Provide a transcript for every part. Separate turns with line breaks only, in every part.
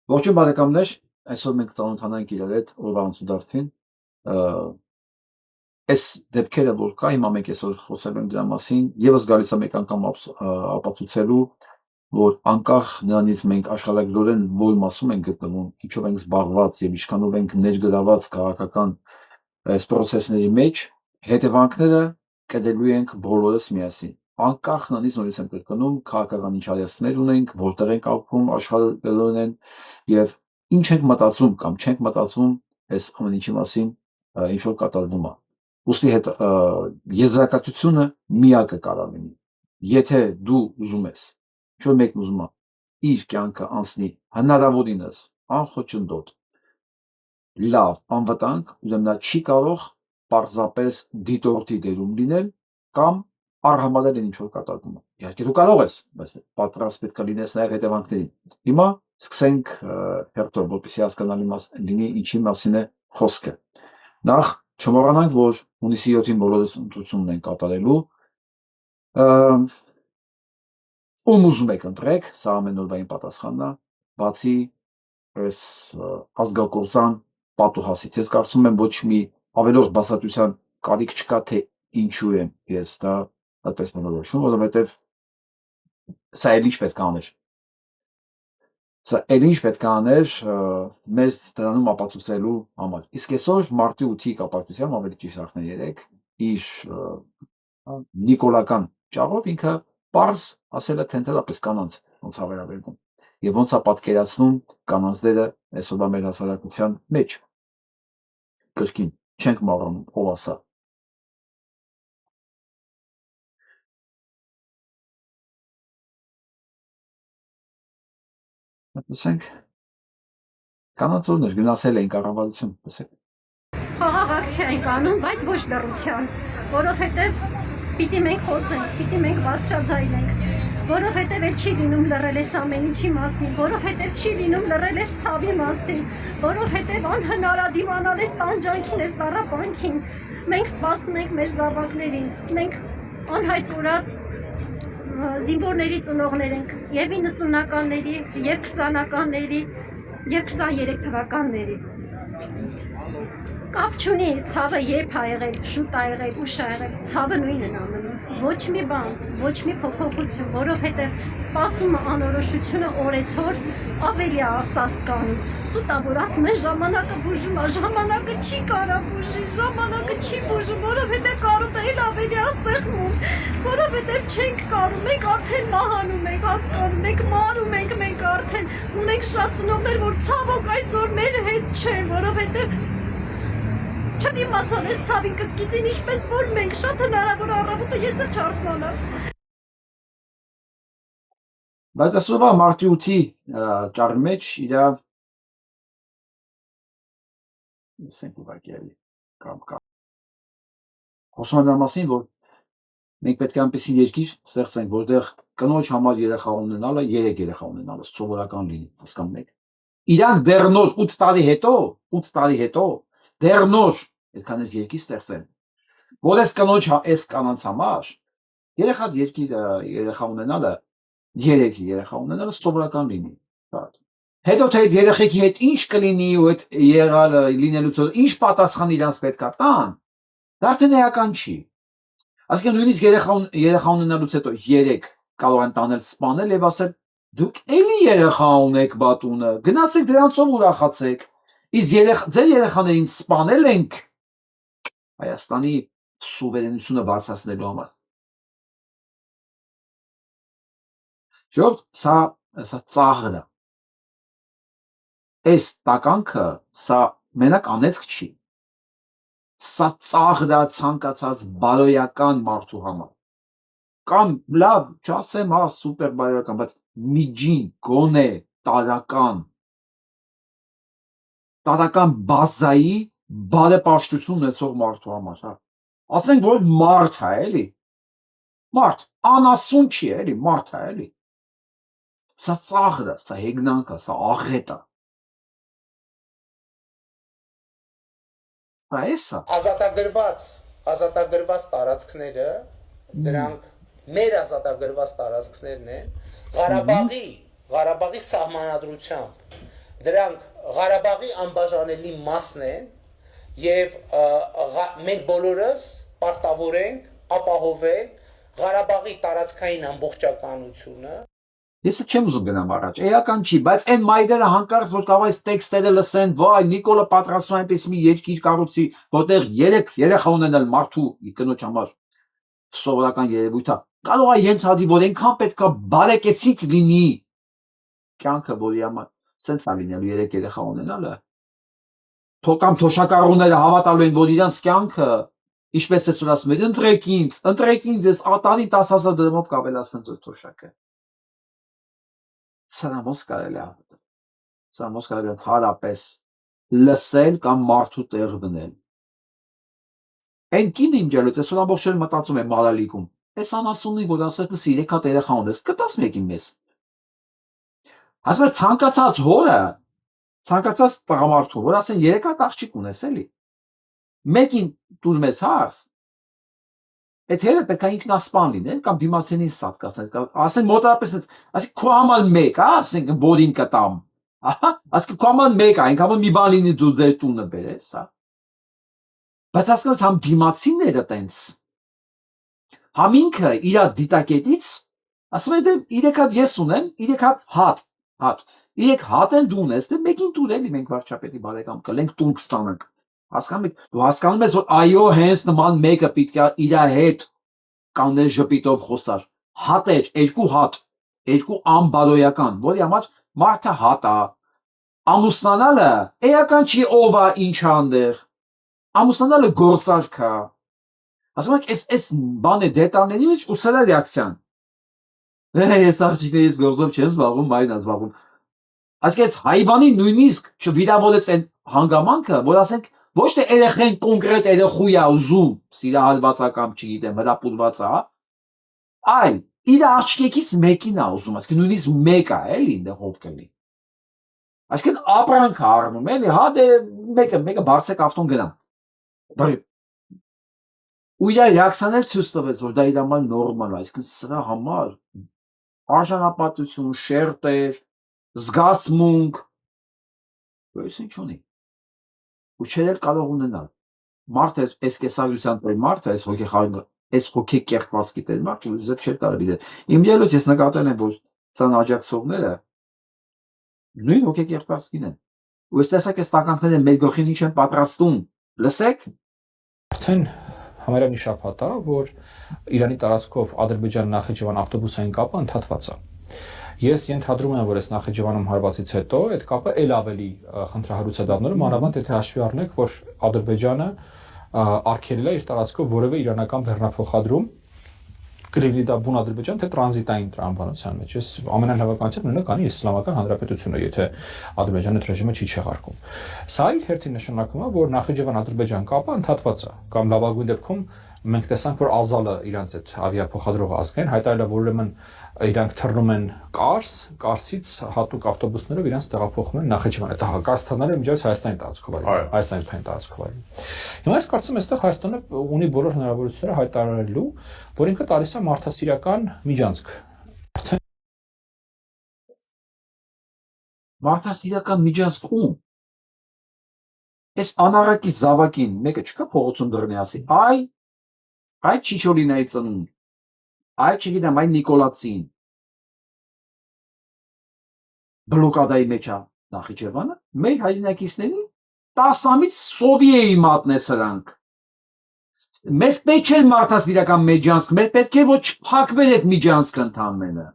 Ողջույն բարեկամներ, այսօր մենք ծանոթանանք իրար հետ օրվա անցուդարձին։ Այս դեպքերը, որ կա, հիմա մենք այսօր խոսելու ենք դրա մասին, եւս գալիս է մեկ անգամ ապացուցելու, որ անկախ նրանից մենք աշխարհագրորեն որ մասում ենք գտնվում, ինչով ենք զբաղված եւ ինչքանով ենք ներգրաված քաղաքական այս process-ների մեջ, հետևանքները կդելու ենք բոլորս միասին։ Անկախ նրանից նորից եմ կրկնում, քաղաքական ինչ արյացներ ունենք, որտեղ ենք ապրում աշխարհագրորեն եւ ինչ ենք մտածում կամ չենք մտածում այս ամեն ինչի մասին, ինչ որ կատարվում է։ Ոստի հետ եզրակացությունը միակը կարող լինի։ Եթե դու ուզում ես, ինչ որ մեկն ուզում է իր կյանքը անցնի հնարավորինս անխոչնդոտ լավ անվտանգ, ուրեմն նա չի կարող պարզապես դիտորդի դերում լինել կամ արհամարել ինչ որ կատարվում է։ Իհարկե դու կարող ես, բայց պատրաստ պետք է լինես նաև հետևանքներին։ Հիմա սկսենք հերթով, որպեսզի հասկանալի լինի ինչի մասին է խոսքը։ Նախ չմոռանանք, որ հունիսի 7-ին բոլորս ընտրությունն են կատարելու։ Ում ուզում եք ընտրեք, սա ամեն օրվային պատասխանն է, բացի այս ազգակործան պատուհասից։ Ես կարծում եմ ոչ մի ավելորդ բացատրության կարիք չկա, թե ինչու եմ ես դա այդպես մնորոշում, որովհետև սա էլ ինչ պետք է աներ։ Սա էլ ինչ պետք է աներ մեզ դրանում ապացուցելու համար։ Իսկ այսօր մարտի 8-ի կապակցությամբ ավելի ճիշտ արդեն 3 իր նիկոլական ճառով ինքը պարզ ասել է թե ընդհանրապես կանանց ոնց է վերաբերվում եւ ոնց է պատկերացնում կանանց դերը այսօրվա մեր հասարակության մեջ։ Կրկին չենք մոռանում ով ասա։ Լսենք կանանց օրներ գնացել էին կառավարություն, լսեք։
Խաղաղ ակցիա ենք անում, բայց ոչ լռության, որովհետև պիտի մենք խոսենք, պիտի մենք բարձրաձայնենք, որովհետև էլ չի լինում լռել այս ամեն ինչի մասին, որովհետև չի լինում լռել այս ցավի մասին, որովհետև անհնար է դիմանալ այս տանջանքին, այս տառապանքին։ Մենք սպասում ենք մեր զավակներին, մենք անհայտ կորած զինվորների ծնողներ ենք, եւ 90-ականների, եւ 20-ականների, եւ 23 թվականների։ Կապ չունի ցավը երբ ա եղել, շուտ ա եղել, ուշ ա եղել, ցավը նույնն է անում։ Ոչ մի բան, ոչ մի փոփոխություն, որովհետև սպասումը անորոշությունը օրեցօր ավելի է սասկանում։ Սուտ ա, որ ասում են ժամանակը բուժում է, ժամանակը չի կարա բուժի, ժամանակը չի բուժում, որովհետև կարոտը էլ ավելի է սեղմում, որովհետև չենք կարում, մենք արդեն մահանում ենք, հասկանում ենք, մարում ենք մենք արդեն, ունենք շատ ծնողներ, որ ցավոք այսօր մեր հետ չեն, որովհետև չդիմացան այս ցավին կծկիծին, ինչպես որ մենք, շատ հնարավոր առավոտը ես էլ չարթնանամ։
Բայց այսօրվա մարտի 8-ի ճառի մեջ իրա լսենք ուղղակի էլի կամ խոսում են մասին, որ մենք պետք է այնպեսի երկիր ստեղծենք, որտեղ կնոջ համար երեխա ունենալը 3 երեխա ունենալը սովորական լինի, հասկանում եք։ Իրանք դեռ նոր 8 տարի հետո դեռ նոր այդքան էս երկիր ստեղծեն, որ այս կնոջ այս կանանց համար երեխա ունենալը 3 երեխա ունենալը սովորական լինի։ Հետո թե այդ երեխեքի հետ ինչ կլինի ու այդ եղալը լինելուց ինչ պատասխան իրանց պետքա տան, դա արդեն էական չի։ Այսինքն նույնիսկ երեխա ունենալուց հետո 3 կարող են տանել սպանել եւ ասել դուք էլի երեխա ունեք բատունը, գնացեք դրանցով ուրախացեք, իսկ ձեր երեխաներին սպանել ենք Հայաստանի սուվերենությունը բարձրացնելու համար։ Ժողովուրդ, սա ծաղր է։ Այս տականքը սա մենակ անեծք չի, սա ծաղր է ցանկացած բարոյական մարդու համար, կամ լավ չասեմ հա սուպեր բարոյական, բայց միջին գոնե տարական բազայի բարեպաշտություն ունեցող մարդու համար, հա, ասենք որ մարդ է էլի, մարդ, անասուն չի էլի, մարդ է էլի, սա ծաղր է, սա հեգնանք է, սա աղետ է։
Ազատագրված տարածքները, դրանք մեր ազատագրված տարածքներն են, Ղարաբաղի Ղարաբաղի սահմանադրությամբ դրանք Ղարաբաղի անբաժանելի մասն են եւ մենք բոլորս պարտավոր ենք ապահովել Ղարաբաղի տարածքային ամբողջականությունը։
Ես չեմ ուզում գնամ առաջ, էական չի, բայց այն մայրերը հանկարծ որ կարող է տեքստերը լսեն, վայ, Նիկոլը պատրաստում է այնպես մի երկիր կառուցի, որտեղ 3 երեխա ունենալ մարդու կնոջ համար սովորական երևույթ է։ Կարող է ենթադրի, որ այնքան պետքա բարեկեցիկ լինի կյանքը, որի համար սենց է լինելու 3 երեխա ունենալը։ Թոկամ թոշակառուները հավատալու են, որ իրանց կյանքը, ինչպես է որ ասում են, ընտրեք ինձ, ես ատանի 10,000 դրամով կավելացնեմ ձեր թոշակը։ Սրանց ոնց կարելի է հավատալ։ Սրանց ոնց կարելի է թարապես լսել կամ մարդու տեղ դնել։ Այն կինը իմ ջալոց, այսօր ամբողջ օր մտածում եմ Մարալիկում։ Այս անասունին, որ ասես 3 հատ երեխա ունես, կտաս մեկին մեզ։ Ասում է ցանկացած հորը, ցանկացած տղամարդու, որ ասեն 3 հատ աղջիկ ունես էլի։ Մեկին դուր մեզ հարս։ Այդ հերը պետք է ինքնասպան լինեն կամ դիմացենին սատկացնել, ասեն մոտավորապես այդ, ասենք քո համար 1, ասենք բորին կտամ։ Ահա, ասենք քո համար 1, այնքան որ մի բան լինի դու ձեր տունը բերես, հա։ Բայց հասկանաս համ դիմացիները տենց համ ինքը իր դիտակետից ասում է դե 3 հատ ես ունեմ, 3 հատ 3 հատ էլ դու ունես, դե մեկին տուր էլի մենք վարչապետի բարեկամ կլենք տուն կստանանք։ Հասկանում եք, դու հասկանում ես, որ այո, հենց նման մեկը պիտի իր հետ կաններ ժպիտով խոսար։ Հատեր, 2 հատ, 2 անբարոյական, որի համար մարդը հատ է։ Ամուսնանալը էական չի ով է ինչ անդեղ։ Ամուսնանալը գործարք է։ Ասում եք, այս բանը դետալների մեջ ու սրա ռեակցիան։ Ես աղջիկներ ես գործով չեմ զբաղվում, մայրն է զբաղվում։ Այսինքն այս հայվանի նույնիսկ չվիրավորեց այն հանգամանքը, որ ասենք ոչ թե երեխեն կոնկրետ երեխու է ուզում, սիրահարված կամ չգիտեմ, հրապուրված է, այլ իր աղջիկից մեկին է ուզում, այսինքն նույնիսկ մեկ է, էլի այնտեղ ով կլինի։ Այսինքն ապրանք է առնում, էլի, հա դե մեկը բարձեք ավտոն գնամ։ Ու իր ռեակցիան էլ ցույց տվեց, որ դա իր համար նորմալ է, այսինքն սրա համար արժանապատվություն, շերտեր, զգացմունք, ոյս ինչ ունի։ Ու չէր էլ կարող ունենալ։ Մարդը այս կեսարյուսյան տեր մարդը, այս հոգի կեղտվածքի տեր մարդը ձեր չէր կարող լինել։ Իմ ելույթ ես նկատել եմ, որ ցան աջակցողները նույն հոգի կեղտվածքին են։ Ու այս տեսակ այս տականքները մեր գլխին ինչ են պատրաստում։ Լսեք։
Արդեն համարյա մի շաբաթ է, որ Իրանի տարածքով Ադրբեջան-Նախիջևան ավտոբուսային կապը ընդհատված է։ Ես ենթադրում եմ, որ այս Նախիջևանում հարվածից հետո այդ կապը ել ավելի խնդրահարույց է դառնալու, մանավանդ եթե հաշվի առնենք, որ Ադրբեջանը արգելել է իր տարածքով որևէ իրանական բեռնափոխադրում կլինի դա բուն Ադրբեջան, թե տրանզիտային տրամաբանության մեջ։ Ես ամենայն հավանականությամբ նույնը կանի Իսլամական Հանրապետությունը, եթե Ադրբեջանը այդ ռեժիմը չի չեղարկում։ Սա իր հերթին նշանակում է, որ Նախիջևան-Ադրբեջան կապը ընդհատված է, կամ լավագույն դեպքում մենք տեսանք, որ Ազալը իրանց այդ ավիափոխադրողը ազգային հայտարարել է, որ ուրեմն իրանք թռնում են Կարսից հատուկ ավտոբուսներով իրանց տեղափոխում են Նախիջևան։ Դա Կարս թռնելը միջից Հայաստանի տարածքով է, Հայաստանի տարածքով է։ Հիմա ես կարծում եմ, այստեղ Հայաստանը ունի բոլոր հնարավորությունները հայտարարելու, որ ինքը տալիս է մարդասիրական միջանցք։
Մարդասիրական միջանցք ում։ Այս անարակի զավակին մեկը չկա փողոցում դռնի ասի, այ Չիչոլինայի ծնունդ, այ չգիտեմ, այ Նիկոլացին։ Բլոկադայի մեջ է Նախիջևանը, մեր հայրենակիցներին 10 ամիս Սովիեի մատնել սրանք։ Մեզ պետք չէ մարդասիրական միջանցք, մեր պետք է որ չփակվեր այդ միջանցքը ընդամենը։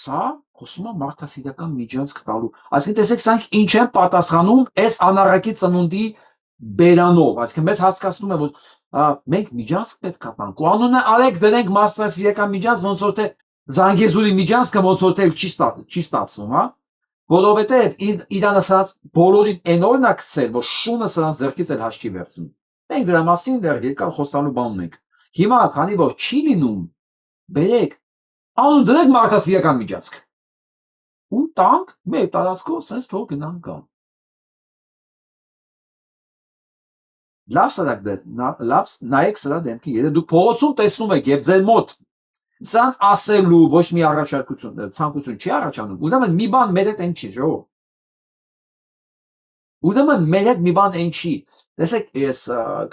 Սա խոսում է մարդասիրական միջանցք տալու։ Այսինքն տեսեք, սրանք ինչ են պատասխանում այս անառակի ծնունդի բերանով, այսինքն մեզ հասկացնում է, որ մենք միջանցք պետք է տանք։ Ու անունը արեք դրենք մարդասիրական միջանցք, ոնց որ թե Զանգեզուրի միջանցքը ոնց որ թե չի ստացվում, հա։ Որովհետև Իրանը սրանց բոլորին այն օրն է գցել, որ շունը սրանց ձեռքից էլ հաշ չի վերցնում։ Մենք դրա մասին դեռ երկար խոսալու բան ունենք։ Հիմա, քանի որ չի լինում, բերեք անուն դրեք մարդասիրական միջանցք։ Ու տանք մեր տարածքով սենց թող գնան կան։ Լավ նայեք սրա դեմքի, եթե դուք փողոցում տեսնում եք եւ ձեր մոտ Սան ասելու ոչ մի առաջարկություն, ցանկություն չի առաջանում։ Ուրեմն մի բան մեր հետ այն չի, ժողով։ Ուրեմն մեր հետ մի բան այն չի։ Տեսեք, ես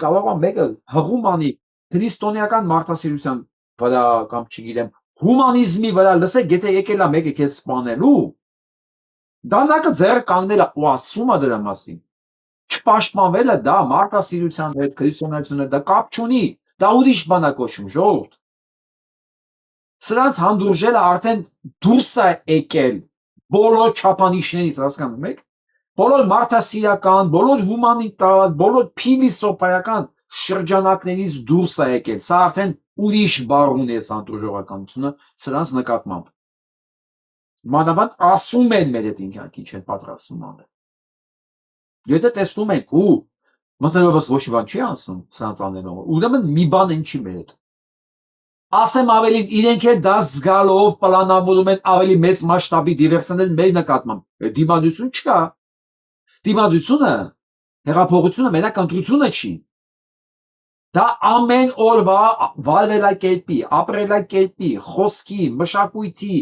կարող եմ մեկը հղում անի քրիստոնեական մարդասիրության վրա կամ չգիտեմ, հումանիզմի վրա, լսեք, եթե եկել է մեկը քեզ սպանելու, դանակը ձեռը կանգնել է ու ասում է դրա մասին։ Չպաշտպանվելը դա մարդասիրության հետ, քրիստոնեությունը դա կապ չունի, դա ուրիշ բան է կոչվում, ժողովուրդ։ Սրանց հանդուրժելը արդեն դուրս է եկել բոլոր չափանիշներից, հասկանում եք։ Բոլոր մարդասիրական, բոլոր հումանիտար, բոլոր փիլիսոփայական շրջանակներից դուրս է եկել։ Սա արդեն ուրիշ բառուն է հանդուրժողականությունը սրանց նկատմամբ։ Մանավանդ ասում են մեր հետ ինքնակի չեն պատրաստվում անել։ Եթե տեսնում եք ու մտնելով ոչ մի բան չի ասում սրանց անելով, ուրեմն մի բան են չի մեր հետ։ Ասեմ ավելին, իրենք էլ դա զգալով պլանավորում են ավելի մեծ մասշտաբի դիվերսիաներ մեր նկատմամբ։ Դիմադրություն չկա։ Դիմադրությունը, հեղափոխությունը մենակ ընտրությունը չի։ Դա ամեն օրվա վարվելակերպի, ապրելակերպի, խոսքի, մշակույթի,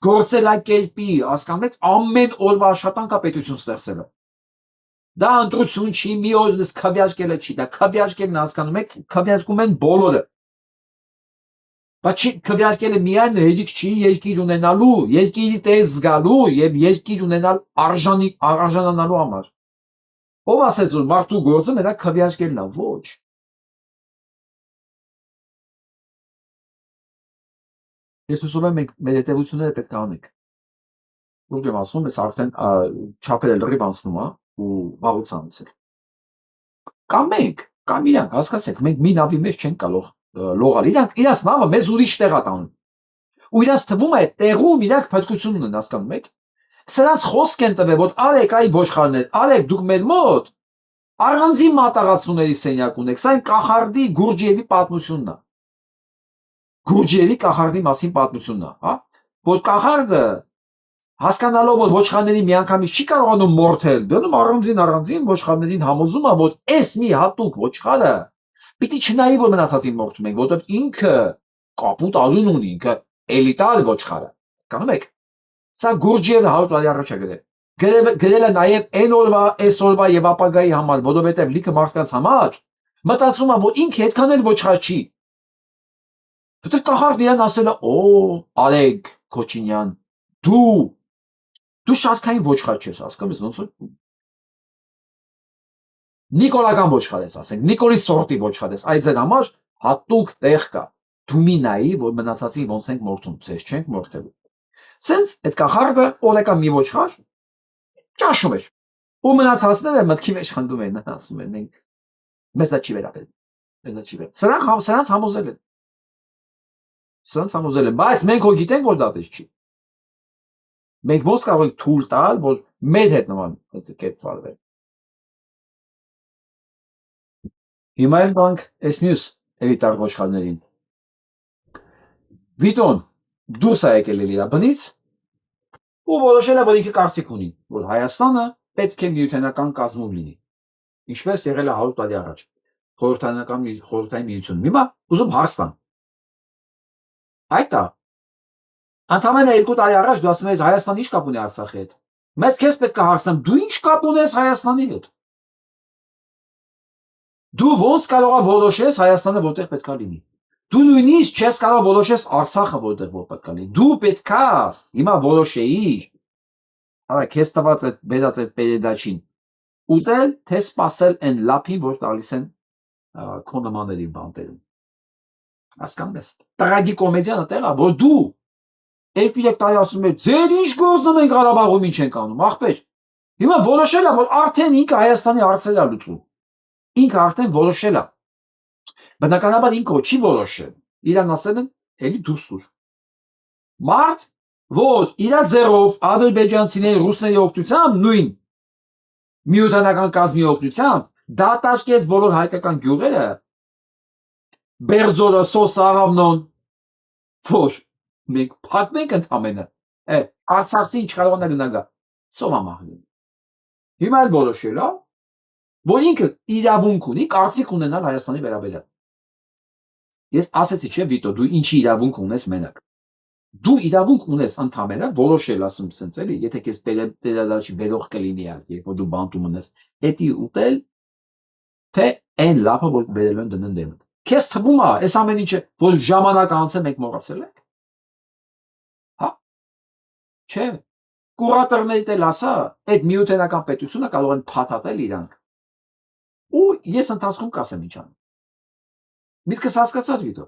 գործելակերպի, հասկանում եք, ամեն օրվա աշխատանք է պետություն ստեղծելը։ Դա ընտրություն չի, մի օրս քվեարկելը չի, դա քվեարկելն հասկանում եք, քվեարկում են բոլորը։ Բայց քվեարկելը միայն հերիք չի երկիր ունենալու, երկիրի տեղ զգալու եւ երկիր ունենալ արժանանալու համար։ Ով ասեց որ մարդու գործը մենակ քվեարկելն է, ոչ։ Ես ուզում եմ մեր հետևությունները պետք է անենք։ Ուրջ եմ ասում, ես արդեն չափերը լրիվ անցնում է ու վաղուց անցել։ Կամ մենք, կամ իրանք, հասկացեք, մենք մի նավի մեջ չենք կարող լողալ։ Իրանք նավը մեզ ուրիշ տեղ է տանում։ Ու իրանք թվում է տեղում իրանք փրկություն ունեն, հասկանում եք։ Սրանց խոսք են տվել, որ արեք այ ոչխարներ, արեք դուք մեր մոտ առանձին մատաղացումների սենյակ ունեք։ Սա այն կախարդի Գուրջիևի պատմությունն է։ Գուրջիևի կախարդի մասին պատմությունն է, հա։ Որ կախարդը հասկանալով որ ոչխարների միանգամից չի կարողանում մորթել, դնում առանձին ոչխարներին համոզում է, որ այս մի հատուկ ոչխարը պիտի չնայի որ մնացածին մորթում ենք, որովհետև ինքը կապուտ արուն ունի, ինքը էլիտար ոչխարը։ Կանում եք։ Սա Գուրջիևը 100 տարի առաջ է գրել է նաև այն օրվա, այս օրվա եւ ապագայի համար, որովհետև լիքը մարդկանց համար մտածում է, որ ինքը այդքան էլ ոչխար չի։ Որտեղ կախարդն իրան ասել է. «Օ, Արեգ Քոչինյան, դու շարքային ոչխար չես, հասկանում ես ոնց որ Նիկոլական ոչխար ես, ասենք, Նիկոլի սորտի ոչխար ես, այդ ձեր համար հատուկ տեղ կա։ Դու մի նայի, որ մնացածին ոնց ենք մորթում, ցես չենք մորթելու»։ Սենց այդ կախարդը օրեկան մի ոչխար ճաշում էր։ Ու մնացածները մտքի մեջ խնդում են, ասում են, մենք մեզ դա չի վերաբերում։ Մեզ դա չի վերաբերում։ Սրանց համոզել են։ Սրանց համոզել են, բայց մենք հո գիտենք, որ դա պես չի։ Մենք ոնց կարող ենք թույլ տալ, որ մեր հետ նման կերպ վարվեն։ Հիմա էլ գանք այս մյուս էլիտար ոչխարներին։ Վիտոն դուրս է եկել իր բնից ու որոշել է, որ ինքը կարծիք ունի, որ Հայաստանը պետք է միութենական կազմում լինի։ Ինչպես եղել է 100 տարի առաջ խորհրդային միություն։ Հիմա ուզում հարց տամ։ Այդ է։ Ընդամենը 2 տարի առաջ դու ասում ես Հայաստանը ինչ կապ ունի Արցախի հետ։ Մեզ քեզ պետք է հարցնեմ, դու ինչ կապ ունես Հայաստանի հետ։ Դու ոնց կարող ես որոշես Հայաստանը որտեղ պետք է լինի։ Դու նույնիսկ չես կարող որոշես Արցախը որտեղ պետք է լինի։ Դու պետք է հիմա որոշեիր։ Արա քեզ տված այդ բերած այդ պերեդաչին ուտել, թե սпасել այն լափին, որ տալիս են քո նմանների բանտերում։ Հասկանում ես։ Տրագիկ կոմեդիան այդտեղ է, որ դու 2-3 տարի ասում ես, ձեր ինչ գործն ենք Ղարաբաղում ինչ ենք անում, ախպեր։ Հիմա որոշել է, որ արդեն ինքը Հայաստանի հարցերը է լուծում։ Ինքը արդեն որոշել է։ Բնականաբար ինքը չի որոշել։ Իրան ասել են, էլի դուրս տուր։ Մարդ, որ իր ձեռով ադրբեջանցիների, ռուսների օգնությամբ նույն միութենական կազմի օգնությամբ դատարկեց բոլոր հայկական գյուղերը, Բերձորը, Սոսը, Աղավնոն, որ մենք փակվենք ընդամենը, Արցախի ինչ կարող է գնա, սովամահլին։ Հիմա էլ որոշել է, որ ինքը իրավունք ունի կարծիք ունենալ Հայաստանի վերաբերյալ։ Ես ասեցի, չէ, Վիտո, դու ինչի իրավունք ունես մենակ։ Դու իրավունք ունես ընդհանրապես որոշել, ասում սենց էլի, եթե քեզ տերադաչի բերող կլինի, երբ որ դու բանտում ունես, էդի ուտել, թե այն լափը, որ բերել են դնեն դեմդ։ Քեզ թվում է, այս ամեն ինչը, որ ժամանակ անց է մենք մոռացել ենք։ Հա։ Չէ։ Կուրատորներիդ էլ ասա, այդ միութենական պետությունը կարող են փաթաթել իրանք։ Ու ես ընթացքում կասեմ ինչ անում։ Միտքս հասկացա Վիտո։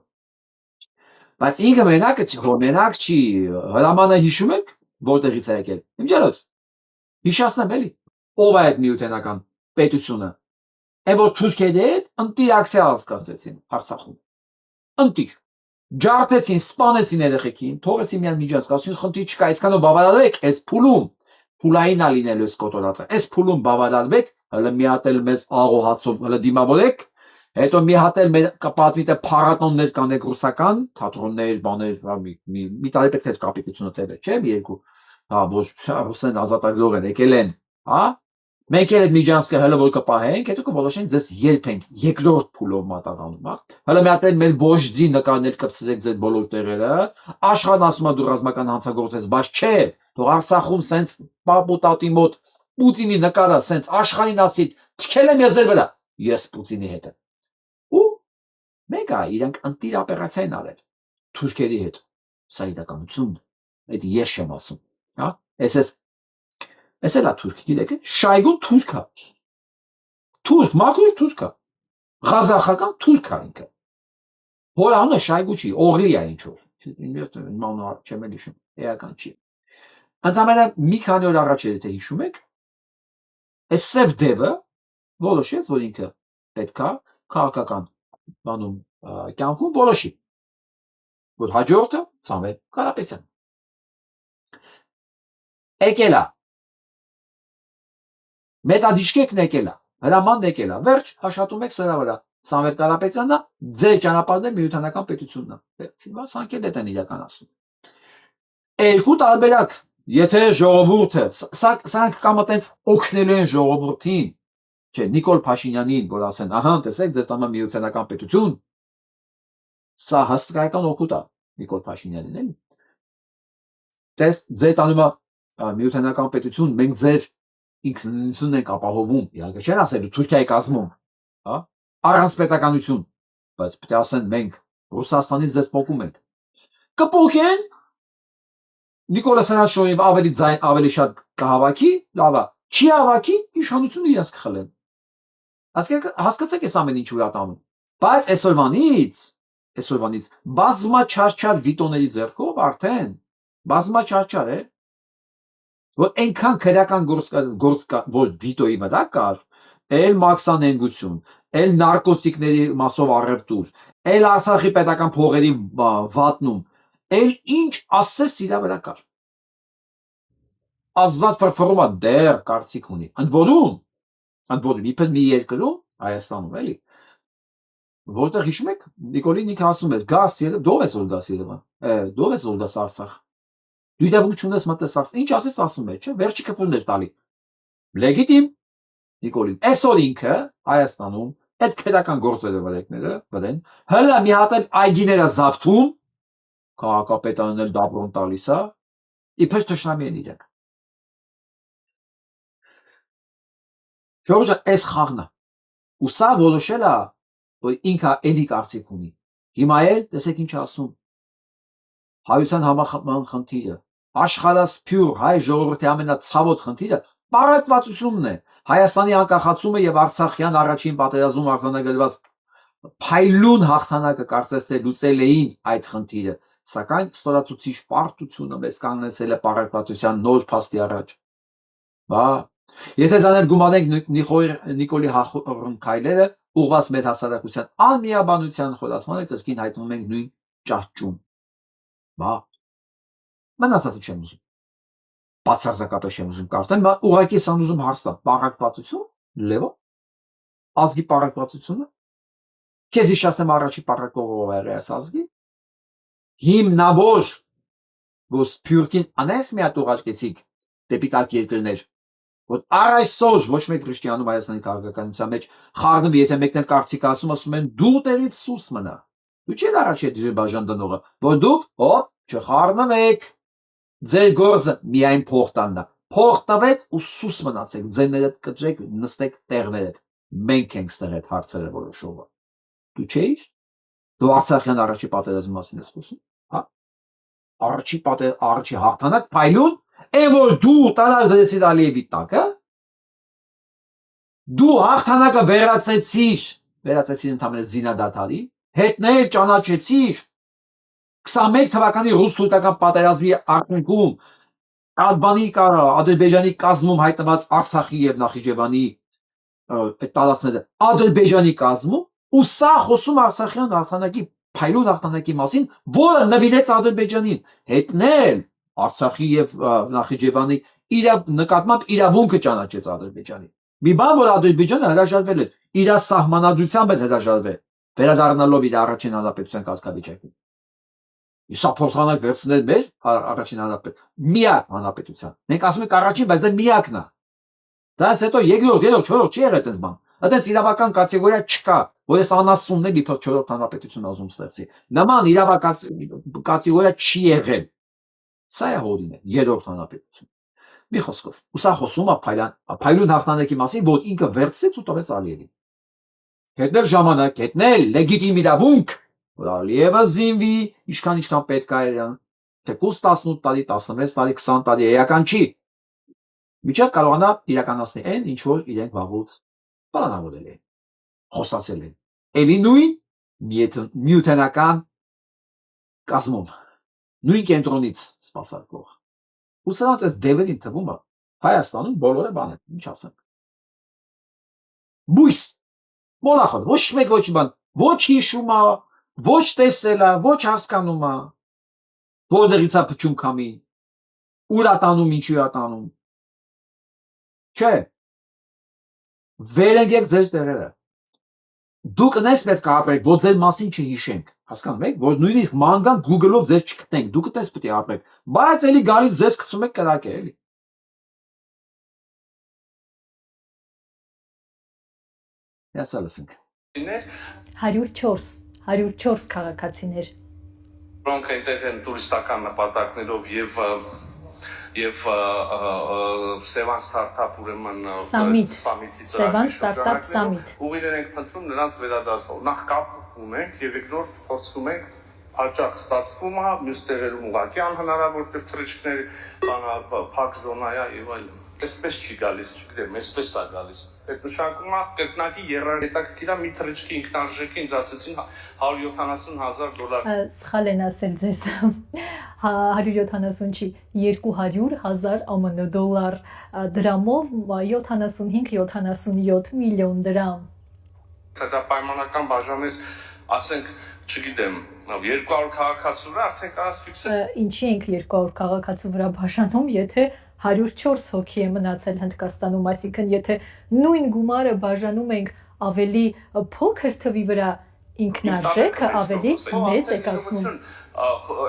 Բայց ինքը մենակ չի, հրամանը հիշում եք, որտեղից է եկել։ Իմ ջանոց։ Հիշացնեմ էլի։ Ով է այդ միութենական պետությունը։ Այն որ թուրքերի հետ ընտիր ակցիա հասկացեցին Արցախում։ Ընտիր։ Ջարդեցին, սպանեցին երեխեքին, թողեցին միայն միջանց, ասին խնդիր չկա, այսքանով բավարարեք, այս փուլում, փուլային ա լինելու այս կոտորածը, այս փուլում բավարարվեք, հələ մի հատ էլ մեծ աղոհացով հələ դիմավորեք, հետո մի հատ էլ մեր պատվիտը փառատոններ կանեք ռուսական, թատրոններ, բաներ, մի տարի պետք է կապիտությունը տևեր, չէ՞ մի երկու, հա, որ ռուսեն ազատագրող են եկել են, հա։ Մենք էլ այդ միջանցքը հələ որ կպահենք, հետո կորոշենք ձեզ երբ ենք երկրորդ փուլով մատաղանում, հա։ Հələ մի հատ էլ մեր ոժդի նկարներ կպցրեք ձեր բոլոր տեղերը, աշխարհն ասում է դու ռազմական հանցագործ ես, բայց չէ, թող Արցախում սենց պապուտատի մոտ Պուտինի նկարը սենց աշխարհին ասի, թքել եմ ես ձեր վրա, ես Պուտինի հետ եմ։ Ու մեկը իրանք ընտիր օպերացիա են արել թուրքերի հետ, սա իրականությունն է, այդ ես չեմ ասում, հա։ Էս էլա թուրք, գիտեք, Շայգուն թուրք է։ Թուրք, մաքուր թուրք է։ Ղազախական թուրք է ինքը։ Հոր անունը Շայգու չի, Օղլի է ինչ որ։ Մանու չեմ էլ հիշում, էական չի։ Ընդհանրապես մի քանի օր առաջ եթե հիշում եք, այս Սև Դևը որոշեց, որ ինքը պետքա քաղաքական բանում կյանքում որոշի, որ հաջորդը Սամվել Կարապետյան։ Եկելա Մետադիշկեկն եկելա, հրամանն եկելա, վերջ աշխատում եք սրա վրա, Սամվել Կարապետյանն ձեր ճանապարհն միութենական պետությունն է, սանքել են իրականացնում։ Երկու տարբերակ, եթե ժողովուրդը, սրանք կամ այտենց օգնելու են ժողովրդին, չէ, Նիկոլ Փաշինյանին, որ ասեն, ահա, տեսեք, ձեզ տանում միութենական պետություն, սա հսկայական օգուտ է Նիկոլ Փաշինյանին, էլի։ Ձեր տանում է միութենական պետություն, մենք ձեր ինքնությունն ենք ապահովում, իհարկե չեն ասելու Թուրքիայի կազմում, հա, առանց պետականություն, բայց պետք է ասեն մենք Ռուսաստանից ձեզ փոխում ենք։ Կփոխեն Նիկոլա Սանաշոյին ավելի շատ կհավաքի, լավ է, չի հավաքի, իշխանությունը իրաց կխլեն։ Հասկացեք այս ամեն ինչ ուր ատանում։ Բայց այսօրվանից բազմաչարչար վիտոների ձեռքով արդեն բազմաչարչար է, որ այնքան քրեական գործ որ վիտոյի վրա կար, էլ մաքսանենգություն, էլ նարկոտիկների մասով առևտուր, էլ Արցախի պետական փողերի վատնում, էլ ինչ ասես իրա վրա կար։ Ազատ ֆրֆրոմա դեռ կարծիք ունի։ Ընդ որում իբր մի երկրում, Հայաստանում էլի, որտեղ հիշում եք, Նիկոլին ինքը ասում էր, գաս Երևան, դով ես որ գաս Երևան, դով ես որ գաս Արցախ։ Դու իրավունք չունես մտես Արցախ։ Ինչ ասես ասում է, չէ՞, վերջի քֆուրներ տալի։ Լեգիտիմ Նիկոլին։ Այսօր ինքը Հայաստանում այդ քրական գործերը վրեն, հələ մի հատ էլ այգիները զավթում, քաղաքապետանն էլ դաբրոն տալիս է, իբր թշնամի են իրենք։ Ժողովուրդ, այս խաղն է։ Ու սա որոշել է, որ ինքը էլի կարծիք ունի։ Հիմա էլ տեսեք ինչ ասում։ Հայության համախմբման խնդիրը, աշխարհասփյուր հայ ժողովրդի ամենացավոտ խնդիրը պարակվածությունն է։ Հայաստանի անկախացումը եւ Արցախյան առաջին պատերազմում արձանագրված փայլուն հաղթանակը կարծես թե լուծել էին այդ խնդիրը, սակայն ստորացուցիչ պարտությունը մեզ կանգնեցել է պարակվածության նոր փաստի առաջ։ Բա եթե դաներ գումարենք Նիկոլի հաղորդքայլերը ուղղված մեր հասարակության անմիաբանության խորացմանը կրկին հայտնվում ենք նույն ճահճում։ Բա մնացածը չեմ ուզում։ Բացարձակապես չեմ ուզում կարդալ, ուղղակի սան ուզում հարցնել, պարակվածություն, լեվո, ազգի պարակվածությունը, քեզ հիշացնեմ առաջի պարակողով այս ազգի, հիմնավոր, որ սփյուռքին անես մի հատ ուղարկեցիք դեպի տակ երկրներ, որ այսօր ոչ մեկ քրիստիանում Հայաստանի քաղաքականության մեջ խառնում, եթե մեկն էլ կարծիք ասում են դու տեղից սուս մնա, Դու չի առաջ այդ բաժան դնողը, որ դուք հոп չխառնվեք, ձեր գործը միայն փող տանն է, փող տվեք ու սուս մնացեք, ձեներդ կտրեք, նստեք տեղներդ, մենք ենք ստեղ այդ հարցերը որոշողը, դու չէիր, դու Արցախյան առաջի պատերազմի մասին ես խոսում, հա, առաջի հաղթանակ փայլուն, որ դու տարար դրեցիր Ալիևի տակը, դու հաղթանակը վերացեցիր ընդհանրապես զինադադարի, հետներ ճանաչեցիր 21 թվականի ռուս-թուրքական պատերազմի արդյունքում Ադրբեջանի կազմում հայտնված Արցախի եւ Նախիջևանի այդ տարածքները Ադրբեջանի կազմում ու սա խոսում Արցախյան հաղթանակի փայլուն հաղթանակի մասին, որը նվիրեց Ադրբեջանին, հետնել Արցախի եւ Նախիջևանի նկատմամբ իրավունքը ճանաչեց Ադրբեջանի։ Մի բան, որ Ադրբեջանը հրաժարվել է, իր սահմանադրությամբ է հրաժարվել, վերադառնալով իր առաջին հանրապետության կարգավիճակին։ Սա փոխանակ վերցնել մեր առաջին միակ հանրապետության։ Մենք ասում ենք առաջին, բայց դա միակն է։ Դրանից հետո երկրորդ, չորրորդ չի եղել այդպես բան։ Այդպես իրավական կատեգորիա չկա, որ ես անասունն եմ իբր չորրորդ հանրապետություն ազում ստեղծի։ Նման իրավական կատեգորիա չի եղել։ Սա է հորինը, երրորդ հանրապետություն։ Մի խոսքով, ու սա խոսում է փայլուն հաղթանակի մասին, որ ինքը վերցրեց ու տվեց Ալիևին։ Հետնել ժամանակ, հետնել լեգիտիմ իրավունք, որ Ալիևը զինվի, ինչքան պետք է իրան, թեկուզ 18 տարի, 16 տարի, 20 տարի, էական չի։ Միջև կարողանա իրականացնել այն, ինչ որ իրենք վաղուց պլանավորել են, խոստացել են։ Էլի նույն միութենական կազմում, նույն կենտրոնից սպասարկող։ Ու սրանց այս դևերին թվում է Հայաստանում բոլորը բան են, ինչ ասենք։ Բույս, մոլախոտ, ոչ մեկ ոչ բան, ոչ հիշում է, ոչ տեսել է, ոչ հասկանում է, որտեղից է փչում քամին, ուր է տանում, ինչի է տանում։ Չէ, վերընկեք ձեր տեղերը։ Դուք նես պետք է ապրեք, որ ձեր մասին չհիշենք, հասկանում եք, որ նույնիսկ մանգան Google-ով ձեր չգտնենք, դուք դες պետք է ապրեք, բայց էլի գալիս ձեզ գցում եք կրակը, էլի։ Հեսա լսենք։
104 քաղաքացիներ,
որոնք այնտեղ են տուրիստական նպատակներով եւ Sevan Startup ուրեմն Summit-ից
Sevan Startup Summit
ուղիներ ենք փնտրում նրանց վերադարձով։ Նախ կապ ունենք եւ երկրորդ փորձում ենք հաճախ ստացվում է, մյուս տեղերում ուղղակի անհնարավոր թռիչքներ, փակ զոնա է եւ այլն։ Այսպես չի գալիս, չգիտեմ, այսպես է գալիս։ Այդ նշանակում է կրկնակի երրորդակիր մի թռիչքի ինքնարժեքը ինձ ասեցին $170,000։
Սխալ են ասել ձեզ։ 170 չի, 200,000 ԱՄՆ դոլար, դրամով 75-77 միլիոն դրամ։
Դա պայմանական բաժանես, ասենք, չգիտեմ, 200 քաղաքացու վրա արդեն կարաս ֆիքսել։
Ինչի ենք 200 քաղաքացու վրա բաժանում, եթե 104 հոգի է մնացել Հնդկաստանում, այսինքն եթե նույն գումարը բաժանում ենք ավելի փոքր թվի վրա, ինքնարժեքը ավելի մեծ է կազմում։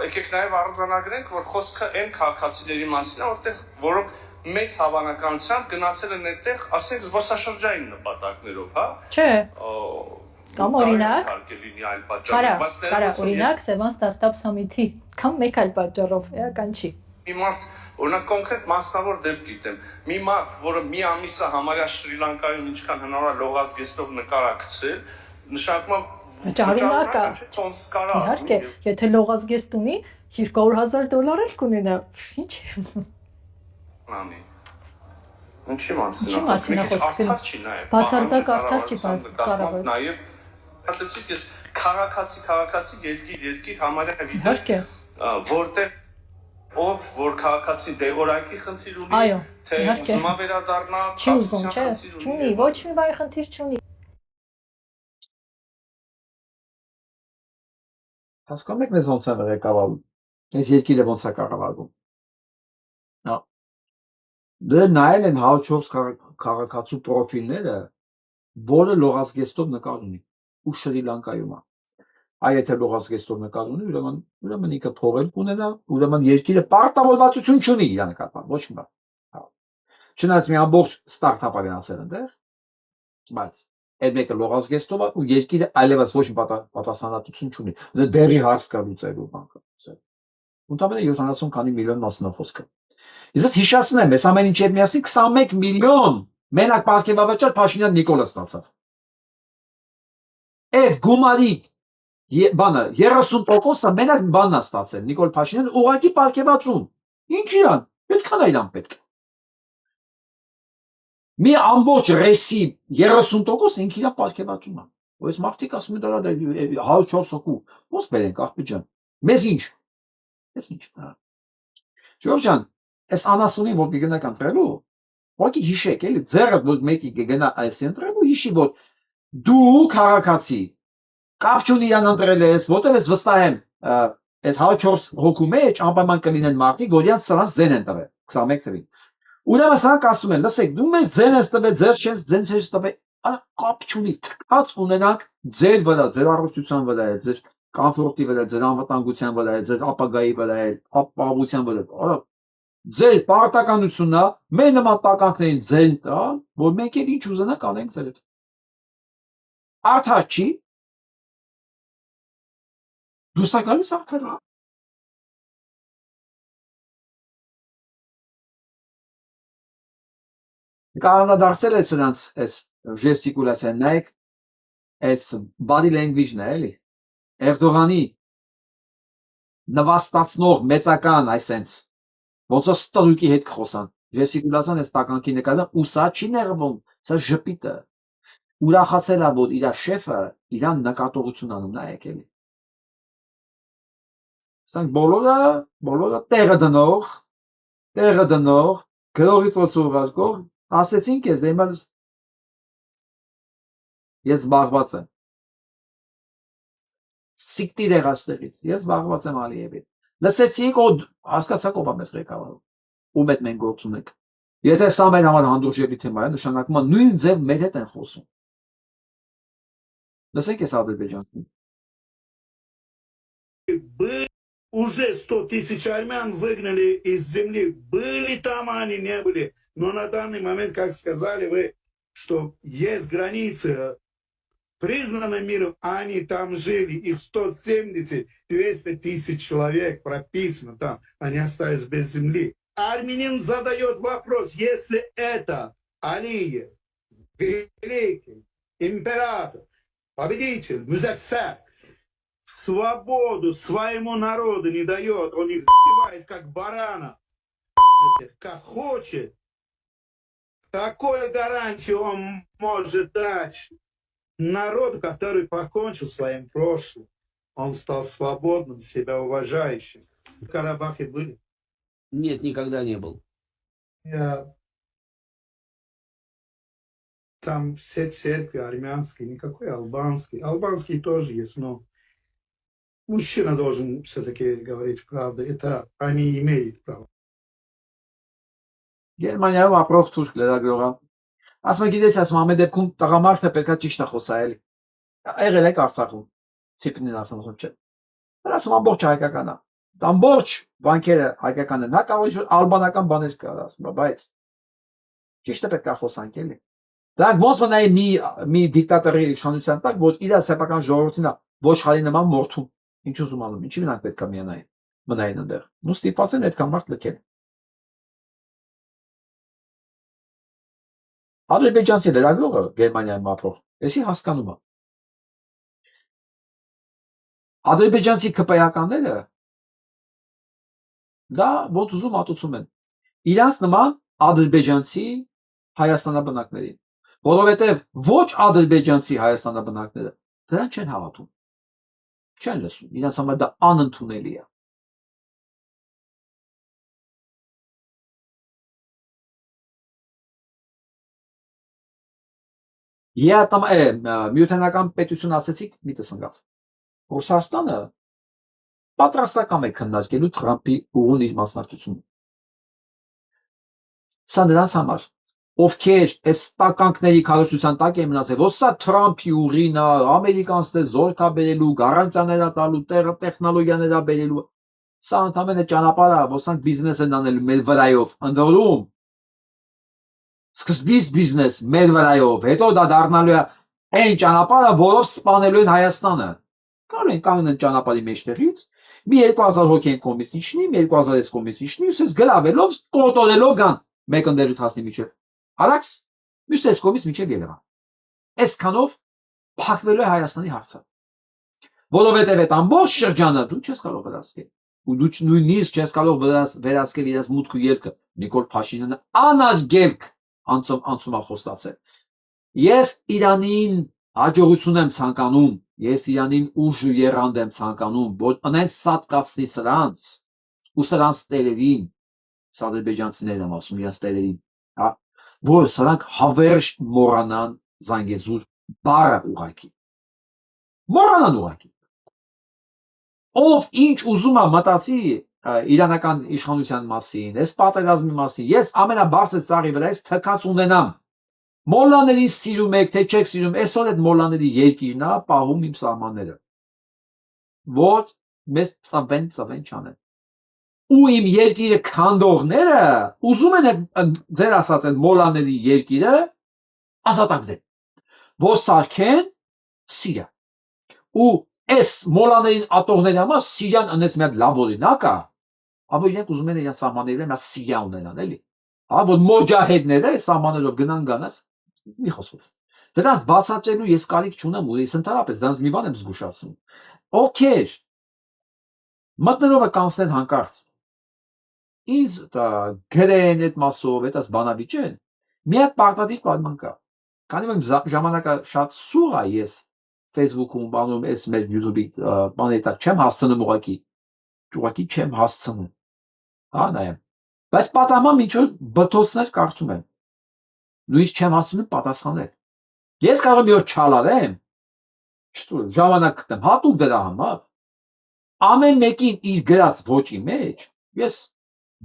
Եկեք նաև արձանագրենք, որ խոսքը այն քաղաքացիների մասին է, որտեղ որոնք մեծ հավանականությամբ գնացել են այդտեղ, ասենք զբոսաշրջային նպատակներով, հա։
Չէ։ Կամ օրինակ, կարա օրինակ Sevan Startup Summit-ի, կամ մեկ այլ պատճառով, էական չի։
Մի մարդ, օրինակ կոնկրետ մասնավոր դեպք գիտեմ, մի մարդ, որը մի ամիսը համարյա Շրի Լանկայում ինչքան հնարավոր լողազգեստով նկար է գցել, նշանակում
Ճարունակ է։ Իհարկե, եթե լողազգեստ ունի, $200,000 էլ կունենա։ Ինչ։
Նամի։ Ինչի մասին
է խոսքը։ Բացարձակ արդար չի կարող։
Նաև հատեցիք ես քաղաքացի երկիր համարյա գիտեք, որտեղ ով որ քաղաքացի դեղորայքի խնդիր ունի, թե ուզում է վերադառնա,
չի ուզում, չէ, չունի, ոչ մի բանի խնդիր չունի։
Հասկանում եք մեզ ոնց է ղեկավարում, այս երկիրը ոնց է կառավարվում։ Դե նայել են 104 քաղաքացու պրոֆիլները, որը լողազգեստով նկար ունի, ու Շրի Լանկայում է։ Եթե լողազգեստով նկար ունի, ուրեմն ինքը փող էլ կունենա, ուրեմն երկիրը պարտավորվածություն չունի իր նկատմամբ, ոչ մի բան։ Չնայած մի ամբողջ ստարտափ է գնացել այնտեղ, բայց այդ մեկը լողազգեստով է ու երկիրը այլևս ոչ մի պատասխանատվություն չունի։ Դերի հարց կա լուծելու բանկը։ Ընդամենը 70 քանի միլիոն մասնա խոսքը։ Ես հիշացնեմ, այս ամեն ինչի հետ միասին 21 միլիոն մենակ պարգևավաճառ Փաշինյան Նիկոլը ստացավ։ Այդ գումարի բանը 30%-ը մենակ բանն է ստացել Նիկոլ Փաշինյանը ուղղակի պարգևաճում։ Ինչ իրան, այդքան է իրան պետք։ Մի ամբողջ ռեսի 30% ինքը իրան պարգևաճում է։ Այս մարդիկ ասում են դրա 104 հոգու։ Ոնց բերենք աղբի ջան։ Մեզ ինչ։ Ես ինչ։ Ժորժ ջան, այս անասունին որ կգնաք ընտրելու, ուղղակի հիշեք, էլի ձեռը որ մեկի կգնա այս ընտրելու, հիշի որ դու քաղաքացի կապ չունի իրան ընտրել ես, որտեղ ես վստահ եմ, այս 104 հոգու մեջ անպայման կլինեն մարդիկ, որ իրանց սրանց ձեն են տվել 21 թվին։ Ուրեմն սրանք ասում են, լսեք, դու մեզ ձեն ես տվել, ձեր չես տվել, կապ չունի, թքած ունենանք ձեր վրա, ձեր առողջության վրա է, ձեր կոմֆորտի վրա, ձեր անվտանգության վրա է, ձեր ապագայի վրա է, ապահովության վրա։ Ձեր պարտականությունն է, մեր նման տականքներին ձեն տա, որ մենք էլ ինչ ուզենանք անենք ձեր հետ։ Արդար չի։ Դու սա գալիս արդար։ Կանադարձել է սրանց այս ժեստիկուլացիան, նայեք, այս body language-ն է, էլի։ Էրդողանի նվաստացնող մեծական այսենց ոնց է ստրուկի հետ խոսան։ Ժեստիկուլացիան այս տականքի նկատմամբ ու սա չի նեղվում, սա ժպիտը։ Ուրախացել է, որ իր շեֆը իրան նկատողություն անում, նայեք էլի։ Սրանք բոլորը տեղը դնող, գրողից ոնց ուղարկող, ասեցին քեզ, դե հիմա ես զբաղված եմ։ Սիկտի դեղաստեղից, ես զբաղված եմ Ալիևի։ Լսեցիք, հասկացաք ով է մեզ ղեկավարում, ում հետ մենք գործ ունենք։ Եթե սա մեր համար հանդուրժելի թեմա է, նշանակում է նույն ձև մեր հետ են խոսում։ Լսեք այս ադրբեջանցին։
Уже 100 тысяч армян выгнали из земли. Были там они, не были. Но на данный момент, как сказали вы, что есть границы, признаны миром, они там жили. Их 170-200 тысяч человек прописано там. Они остались без земли. Армянин задает вопрос, если это Алиев, великий император, победитель, музаффер, свободу своему народу не дает, он их забивает как барана, как хочет. Какую гарантию он может дать народу, который покончил своим прошлым? Он стал свободным, себя уважающим. В Карабахе были?
Нет, никогда не был.
Там все церкви армянские, никакой албанский. Албанский тоже есть, но мужчина должен все-таки говорить правду. Это они имеют право.
Գերմանիայում ապրող թուրք լրագրողը ասում է գիտես ասում ամեն դեպքում տղամարդը պետքա ճիշտ է խոսալ եղել եք Արցախում ցիպնին ասում չէ ասում ամբողջ հայկական է ամբողջ բանկերը հայկական են հա կարող է ալբանական բաներ կա ասում բայց ճիշտը պետքա խոսանք էլի դրանք ոնց մնայի մի դիկտատորի իշխանության տակ որ իր սեփական ժողովրդին է ոչխարի նման մորթում ինչ ուզում անում ինչի մնանք պետքա մնային այնտեղ ու ստիպված են այդքան մարդ լքել Ադրբեջանցի լրագրողը Գերմանիայում ապրող, էսի հասկանում է։ Ադրբեջանցի ԿՊ-ականները դա ոնց ուզում ատուցում են։ Իրանց նման ադրբեջանցի հայաստանաբնակներին, որովհետև ոչ ադրբեջանցի հայաստանաբնակները դրան չեն հավատում։ Չեն լսում, իրանց համար դա անընդունելի է։ Միութենական պետություն ասեցիք, միտս ընկավ։ Ռուսաստանը պատրաստական է քննարկելու Թրամփի ուղուն իր մասնակցությունը։ Սա նրանց համար, ովքեր այս տականքների քարոզության տակ են մնացել, որ սա Թրամփի ուղին է, ամերիկանցը զորք է բերելու, գարանտիաներ է տալու, տեխնոլոգիաներ է բերելու։ Սա ընդհանրապես ճանապարհ է, որ սրանք բիզնես են անելու մեր վրայով, ընդորում Սկզբից բիզնես մեր վրայով, հետո դա դառնալու է Այն ճանապարհը, որով սպանելու են Հայաստանը։ Կարող են կանգնեն ճանապարհի մեջտեղից, մի 2000 հոգի են կողմից իջնի, մի 2000 կողմից իջնի, ուսես գրավելով, կոտորելով գան մեկ ընդերից հասնի միջև Արաքս, մյուս կողմից միջև Երևան։ Այսքանով փակվելու է Հայաստանի հարցը։ Որովհետև այդ ամբողջ շրջանը դու չես կարող վերահսկել։ Ու դու նույնիսկ չես կարող վերահսկել իրաց մուտք ու ելքը։ Նիկոլ Փաշինյանը անարգելք անցումա խոստացել։ Ես Իրանին հաջողություն եմ ցանկանում, ես Իրանին ուժ ու եռանդ եմ ցանկանում, որ անենց սատկացնի սրանց ու սրանց տերերին, ադրբեջանցիներն եմ ասում, իրաց տերերին, հա, որ սրանք հավերժ մոռանան Զանգեզուր բառը ուղակի։ Մոռանան ուղակի։ Ով ինչ ուզում է մտածի իրանական իշխանության մասին, այս պատերազմի մասին, ես ամենաբարձր ծառի վրա ես թքած ունենամ։ Մոլլաների սիրում եք, թե չեք սիրում, այսօր այդ մոլլաների երկիրն է պահում իմ սահմանները, որ մեզ ծվեն չանեն։ Ու իմ երկիրը քանդողները ուզում են ձեր ասած այդ մոլլաների երկիրը ազատագրեն, որ սարքեն Սիրիա։ Ու այս մոլլաներին ատողների համար Սիրիան անես մի հատ լավ օրինակ է, aber իրենք ուզում են իրենց սահմանների վրա Սիրիա ունենան, էլի։ Հա, որ մոջահեդները սահմաններով գնան գանած մի խոսքով։ Դրանց բացատրելու ես կարիք չունեմ ու ես ընդհանրապես դրանց մի բան եմ զգուշացնում։ Ովքեր մտնելով կանցնեն հանկարծ ինձ գրեն այդ մասով, այդպես բանավիճեն, մի հատ պարտադիր պայման կա։ Քանի որ ժամանակը շատ սուղ է, ես Facebook-ում բանում ես մեր YouTube-ի բաների տակ չեմ հասցնում ուղղակի չեմ հասցնում։ Հա, նայեմ։ Բայց պատահման ինչ որ բթոսներ կարդում եմ։ Նույնիսկ չեմ հասցնում պատասխանել։ Ես կարող եմ մի օր չալարեմ, ժամանակ գտնեմ հատուկ դրա համար։ Ամեն մեկին իր գրած ոճի մեջ ես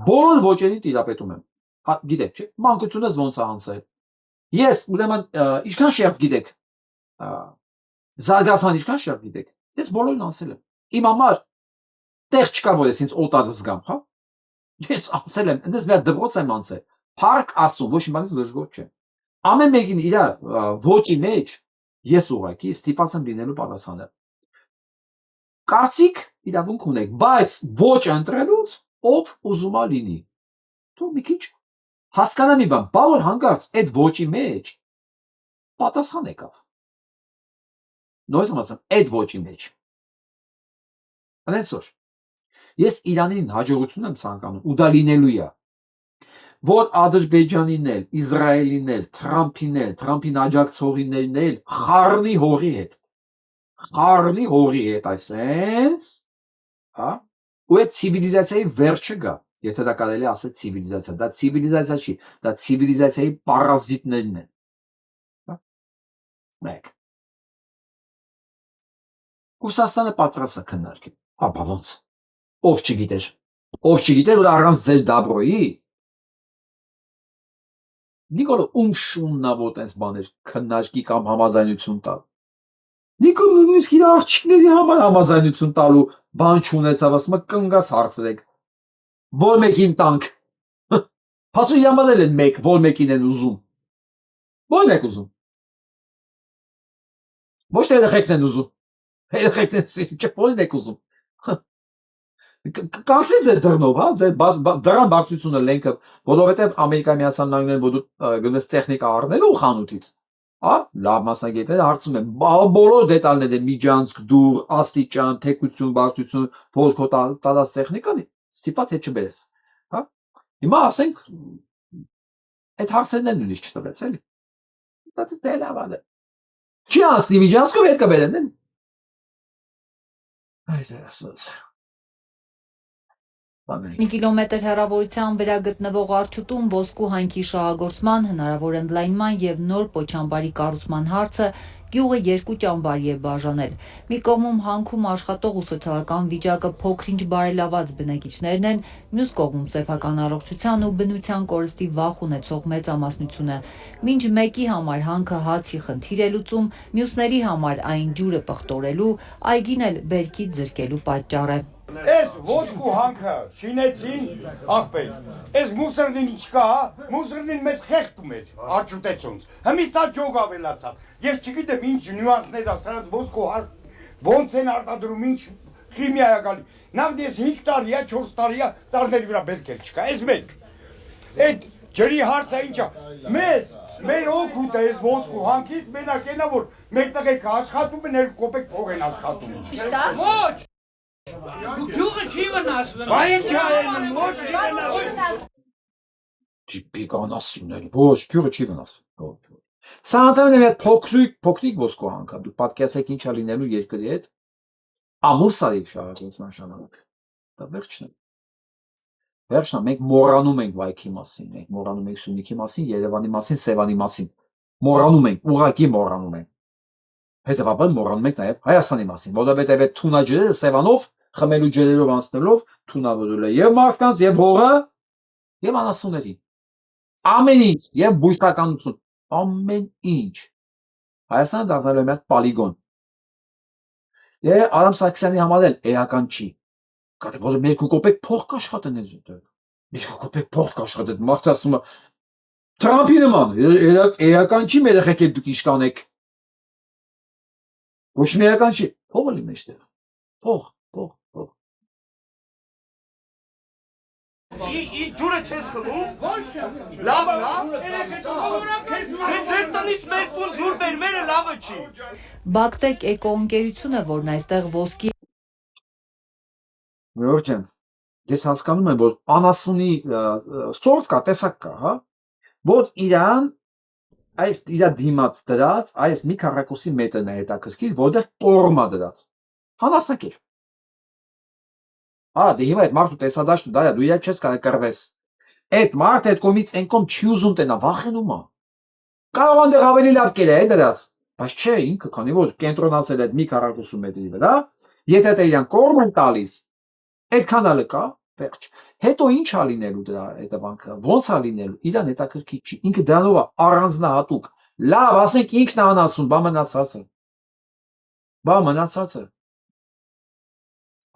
բոլոր ոճերին տիրապետում եմ։ Գիտեք, չէ՞, մանկությունից ոնց է անցել։ Ես ուրեմն ինչքան շերտ գիտեք, զարգացման ինչքան շերտ գիտեք, ես բոլորին անցել եմ։ Իմ համար տեղ չկա, որ ես ինձ օտար զգամ, հա։ Ես անցել եմ, այնպես մի հատ դպրոց եմ անցել։ Փառք Աստծո, ոչ մի բանից լժգոտ չեմ։ Ամեն մեկին իր ոճի մեջ ես ուղղակի ստիպված եմ լինելու պատասխանը։ Կարծիք իրավունք ունեք, բայց ոչ ընտրելուց ով ուզում է լինի։ Դու մի քիչ հասկանա մի բան, բա որ հանկարծ այդ ոճի մեջ պատասխան եկավ։ Նույնիսկ եմ ասում, այդ ոճի մեջ։ Անեցօր ես Իրանին հաջողություն եմ ցանկանում ու դա լինելու է, որ Ադրբեջանին էլ, Իսրայելին էլ, Թրամփին էլ, Թրամփին աջակցողիներն էլ խառնի հողի հետ, այսենց, հա, ու այդ ցիվիլիզացիայի վերջը գա, եթե դա կարելի ասել ցիվիլիզացիա, դա ցիվիլիզացիա չի, դա ցիվիլիզացիայի պարազիտներն են։ Հա։ Մեկ։ Ռուսաստանը պատրաստ է քննարկել։ Հա, ոնց։ Ով չգիտեր, որ առանց ձեր դաբրոյի Նիկոլը շուննա որ տես բաներ քննարկի կամ համաձայնություն տալ։ Նիկոլը նույնիսկ իր աղջիկների համար համաձայնություն տալու բան չունեցավ, ասում է կնգաս հարցրեք։ Որ մեկին տանք։ Հասու իր համար էլ են մեկ, որ մեկին են ուզում։ Ո՞րն եք ուզում։ Ոչ թե երեխեքն են ուզում։ Երեխեքն չէ, ո՞րն եք ուզում։ Կանցնի ձեր դռնով, հա, ձեր դռան բարձրությունը լենքը, որովհետև Ամերիկայի Միացյալ Նահանգներն որ դու գնաս տեխնիկա առնելու խանութից, հա, լավ մասնագետները հարցում են, բոլոր դետալները, միջանցք, դուռ, աստիճան, թեքություն, բարձրություն, որ քո տալած տեխնիկան ստիպած հետ չբերես, հա։ Հիմա ասենք այդ հարցերն են նույնիսկ չտվեց, էլի։ Դա լավ է։ Չի անցնի միջանցքով հետ կբերեն, էլի։ Այդ է ասած։
Մի կիլոմետր հեռավորության վրա գտնվող Արջուտում ոսկու հանքի շահագործման, հնարավոր ընդլայնման և նոր պոչամբարի կառուցման հարցը գյուղը երկու ճամբարի է բաժանել։ Մի կողմում հանքում աշխատող ու սոցիալական վիճակը փոքր-ինչ բարելաված բնակիչներն են, մյուս կողմում սեփական առողջության ու բնության կորստի վախ ունեցող մեծամասնությունը։ Մինչ մեկի համար հանքը հացի խնդիր է լուծում, մյուսների համար այն ջուրը պղտորելու, այգին էլ բերքից զրկելու պատճառ է։
Այս ոսկու հանքը շինեցին աղբեր։ Այս մուսորնին ինչ կա, մուսորնին մեզ խեղդում էր, աճուտեցոնց։ Հիմա ջոգ ավելացավ։ Ես չգիտեմ ինչ նյուանսներ է սրանց ոսկու ոնց են արտադրում, ինչ քիմիա է գալի։ Նախ ես 5 տարի է, 4 տարի է ծառների վրա բերքել չկա, այս մեկ։ Այդ ջրի հարցը ինչա։ Մեր օգուտը այս ոսկու հանքից մենակ այնա որ մեր տղեկը աշխատում են 2 կոպեկ փող են աշխատում։
Ոչ։ Գյուղը չի վնասվում։
Բա ինչ է, ոչ չի վնասվում։
Տիպիկ անասուններ, ոչ, գյուղը չի վնասվում։ Ոչ։ Սա անձամբ է փոքրիկ ոսկու հանք, դու պատկերացեք ինչ է լինելու երկրի հետ։ Ամուր սարի շահագործման ժամանակ։ Դա վերջն է։ Վերջն է, մենք մոռանում ենք Վայքի մասին, մենք մոռանում ենք Սյունիքի մասին, Երևանի մասին, Սևանի մասին։ Մոռանում ենք, ուղղակի մոռանում ենք։ Հետևաբար մոռանում ենք նաև Հայաստանի մասին, որովհետև այդ թունաջրերը Սևանով խմելու ջրերով անցնելով թունավորել է եւ մարդկանց, եւ հողը, եւ անասուններին։ Ամեն ինչ, եւ բույսականություն, ամեն ինչ։ Հայաստանը դառնալու է մի պոլիգոն։ Եվ Արամ Սարգսյանի համար էլ էական չի։ Կարելի որ 2 կոպեկ փող կաշխատեն այս ուտել։ 2 կոպեկ փող կաշխատեն։ Մարդը ասում է Թրամփի նման, էական չի, մեր եղեք դուք ինչ կանեք։ Ոչ մի էական չի, փողը լի մեջտեղ։ Փող։
Ջուրը չես խմում։ Ոչ։ Լավ, Դե ձեր տնից մեր տուն ջուր բերմերը լավը չի։
Բակտեկ էկոընկերությունը, որն այստեղ ոսկի
Մյուրջ ջան, ես հասկանում եմ, որ անասունի սորտ կա, տեսակ կա, հա, որ իրան այս իր դիմաց դրած, այս մի քառակուսի մետրն է հետաքրքիր, որտեղ կորմա դրած։ Հանասնակեր։ Դե հիմա այդ մարդու տեսադաշտը դա է, դու իր չես կարող կռվես։ Այդ մարդը այդ կողմից այն կողմ չի ուզում տենա, վախենում է։ Կարող անդեղ ավելի լավ կեր է դրած, բայց չէ, ինքը քանի որ կենտրոնացել է այդ մի քառակուսի մետրի վրա, եթե դա իրան կորմ են տալիս, այդքան ալը կա, վերջ։ Հետո ինչ է լինելու դրա հետևանքը, ոնց է լինելու, իրան հետաքրքիր չի, ինքը դրանով է առանձնահատուկ։ Լավ, ասենք ինքն է անասուն, բա մնացածը։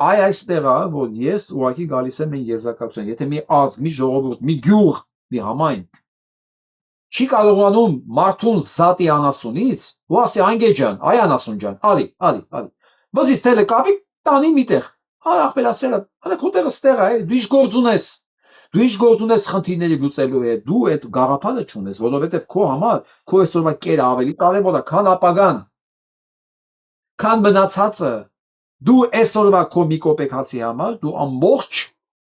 Այստեղ է, որ ես ուղղակի գալիս եմ այն եզրակացության, եթե մի ազգ, մի ժողովուրդ, մի գյուղ, մի համայնք չի կարողանում մարդուն զատի անասունից, ու ասի անգե ջան, այ անասուն ջան, ալի, վզից թելը կապի տանի միտեղ, ախպերասելը, քո տեղը ստեղ է, դու ինչ գործ ունես խնդիրների լուծելու հետ, դու այդ գաղափարը չունես, որովհետև քո համար քո այսօրվա կերը ավելի կարևոր է, քան ապագան, քան մնացածը, դու այսօրվա քո մի կոպեկ հացի համար, դու ամբողջ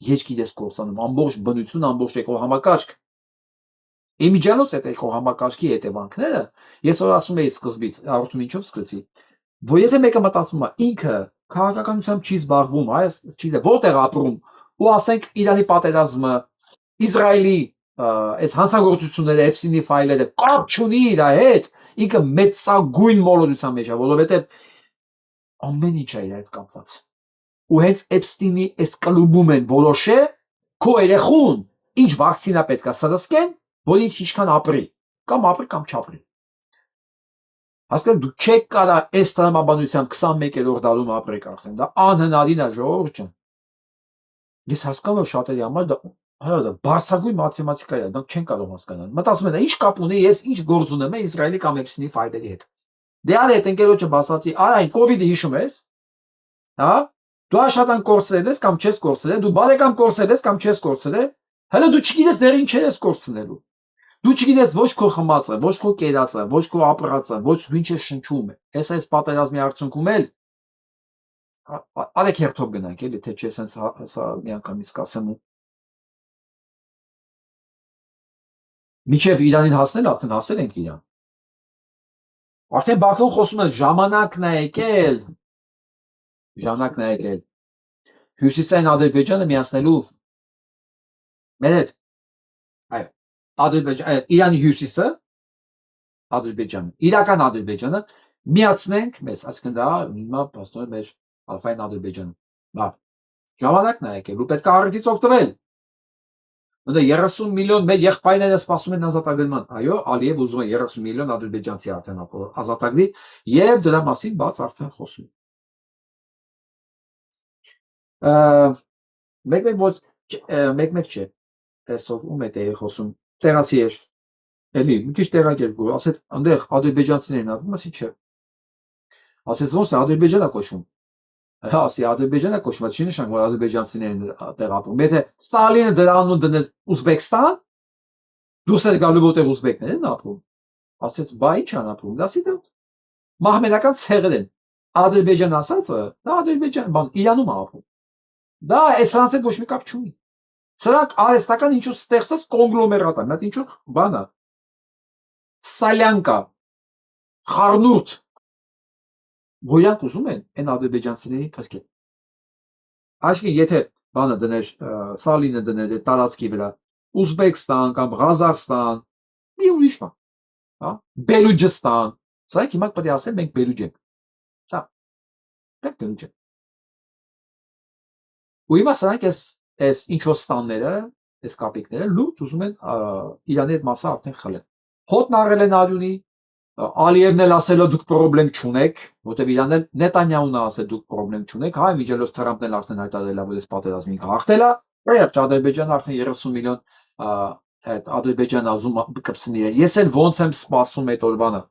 երկիր ես կորցանում, ամբողջ բնություն, ամբողջ էկոհամակարգ։ Իմիջիանոց այդ էկոհամակարգի հետևանքները, ես որ ասում էի սկզբից, հաղորդում ինչով սկսեցի, որ եթե մեկը մտածում է ինքը քաղաքականությամբ չի զբաղվում, որտեղ ապրում, ու ասենք Իրանի պատերազմը, Իսրայելի այս հանցագործությունները, Էփստինի ֆայլերը կապ չունի իր հետ, ինքը մեծագույն մոլորության մեջ է, որովհետև ամեն ինչ է իր հետ կապված։ Ու հենց Էփստինի այս կլուբում են որոշե քո երեխուն ինչ վակցինա պետք է սրսկեն, որ ինչքան ապրի, կամ ապրի կամ չապրի։ Հասկանում դու չեք կարա այս տրամաբանությամբ 21-րդ դարում ապրեք արդեն, դա անհնարին է ժողովուրդ ջան։ Ես հասկանում եմ շատերի համար դա բարձրագույն մաթեմատիկա է, դրանք չեն կարող հասկանալ։ Մտածում են, ինչ կապ ունի ես ինչ գործ ունեմ Իսրայելի կամ Էփստինի ֆայլերի հետ։ Դե արի այդ ընկերոջը բացատրի, այն կովիդը հիշում ես, հա? Դու աշխատանք կորցրել ես կամ չես կորցրել, դու բարեկամ կորցրել ես կամ չես կորցրել, հələ դու չգիտես դեռ ինչեր ես կորցնելու։ Դու չգիտես ոչ քո խմածը, ոչ քո կերածը, ոչ քո ապրածը, ոչ դու ինչ ես շնչում։ Այս պատերազմի արդյունքում էլ արեք հերթով գնանք, էլի թե չէ սենց հա միանգամից կասեմ։ Միջև Իրանին հասնել, արդեն հասել ենք Իրան։ Արդեն Բաքուն խոսում է ժամանակն է եկել։ Հյուսիսային Ադրբեջանը միացնելու մեր հետ։ Այո, Իրանի հյուսիսը, Ադրբեջանը, իրական Ադրբեջանը միացնենք մեզ, այսինքն դա հիմա փաստորեն մեր Ալֆային Ադրբեջանը։ Լավ։ Ժամանակն է եկել, ու պետք է առիթից օգտվել։ Դե 30 միլիոն մեր եղբայրները սպասում են ազատագրման։ Այո, Ալիև ուզում է 30 միլիոն ադրբեջանցի արդեն ազատագրի, եւ դրա մասին բաց արդեն խոսում։ մեկ-մեկ ոչ մեկ-մեկ չէ այսօր ում է տեղի խոսում տեղացի էր էլի մի քիչ տեղակերպ ասեց այնտեղ ադրբեջանցիներն ապրում ասի չէ ասեց ոնց է ադրբեջանա կոչվում հա ասի ադրբեջանա կոչվում չի նշանակում որ ադրբեջանցիներն տեղ ապրում եթե Ստալինը դրանուն դնել Ուզբեկստան դուս էլ գալու որտեղ ուզբեկներն են ապրում ասեց բա ի՞նչ են ապրում դասի դա մահմեդական ցեղեր են Ադրբեջան ասածը դա Ադրբեջան բան Իրանում ապրում դա այսրանց հետ ոչ մի կապ չունի սրանք արհեստական ինչ-որ ստեղծած կոնգլոմերատ են, դա ինչ-որ բան է։ Սալյանկա, խառնուրդ, ոյանք ուզում են այն ադրբեջանցիներին փրկել։ Այսինքն եթե բանը դներ, Սալինը դներ այդ տարածքի վրա, Ուզբեկստան կամ Ղազախստան, մի ուրիշ բան, հա, Բելուջստան, սրանք հիմա պետք է ասեն մենք Բելուջ ենք։ Հա, դա Բելուջ է։ Ու հիմա սրանք այս ինչ-որ ստանները, այս կապիկները լուրջ ուզում են Իրանի այդ մասը արդեն խլեն։ Հոտն առել են արյունի, Ալիևն էլ ասել է դուք պրոբլեմ չունեք, որտեղ Իրանն էլ Նետանյահուն ասել դուք պրոբլեմ չունեք, հայ միջելոց Թրամփն էլ արդեն հայտարարել է, որ այս պատերազմին հաղթել է, վերջ Ադրբեջանը արդեն 30 միլիոն այդ Ադրբեջան ազում կպցնի։ Ես էլ ոնց եմ սպասում այդ օրվանը։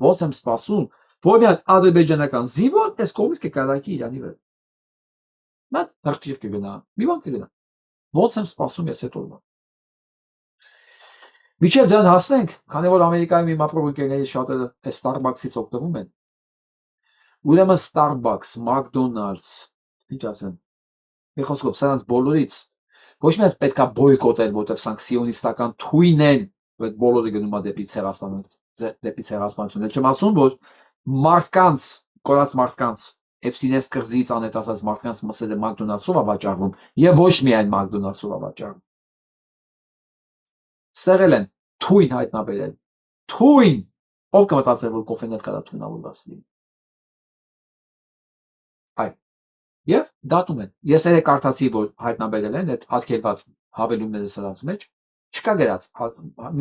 Ոնց եմ սպասում, որ մի հատ ադրբեջանական զինվոր այս կողմից կկարակի Իրանի վրա։ Նա հրթիռ կգնա, մի բան կգնա։ Ոնց եմ սպասում ես այդ օրվան։ Միջև դրան հասնենք, քանի որ Ամերիկայում իմ ապրողների շատերը այս Starbucks-ից օգտվում են։ Ուրեմն Starbucks, McDonald's, ինչ ասեմ։ Մի խոսքով, սրանց բոլորից ոչ միայն պետքա բոյկոտել, որտեղ սրանք սիոնիստական թույն են, այդ բոլորը գնում է դեպի ցեղասպանություն։ Չեմ ասում, որ մարդկանց, կորած մարդկանց Էփսինես կղզից անետացած մարդկանց մսերը McDonald's-ով է վաճառվում եւ ոչ միայն McDonald's-ով է վաճառվում։ Ստեղել են թույն հայտնաբերել։ Թույն, ով կմտածեր, որ կոֆեն էլ կարա թույնավորված լինի։ Այ եւ դատում են։ Ես երեք կարդացի, որ հայտնաբերել են այդ արգելված հավելումները սրանց մեջ, չկա գրած,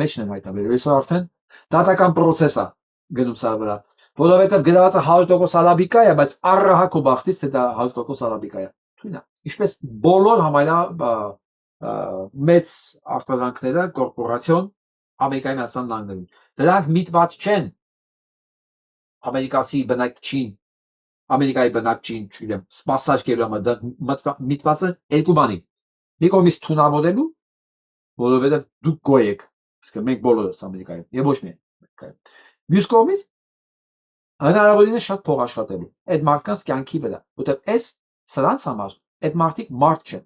մեջն են հայտնաբերել։ Այսօր արդեն դատական process է գնում սա վրա, որովհետեւ գրածը 100% արաբիկա է, բայց առհակո բախտից թե դա 100% արաբիկա է։ Թույն է։ Ինչպես բոլոր համարյա մեծ արտադրանքները կորպորացիոն Ամերիկայի Միացյալ Նահանգներում։ Դրանք միտված չեն ամերիկացի բնակչին, Ամերիկայի բնակչին, չգիտեմ, սպասարկելու համար միտված են երկու բանի։ Մի կողմից թունավորելու, որովհետև դուք գոյ եք, իսկ մենք բոլորս Ամերիկայում, եւ ոչ միայն Ամերիկայում։ Մյուս կողմից հնարավորինս շատ փող աշխատելու այդ մարդկանց կյանքի վրա, որովհետև այս սրանց համար այդ մարդիկ մարդ չեն։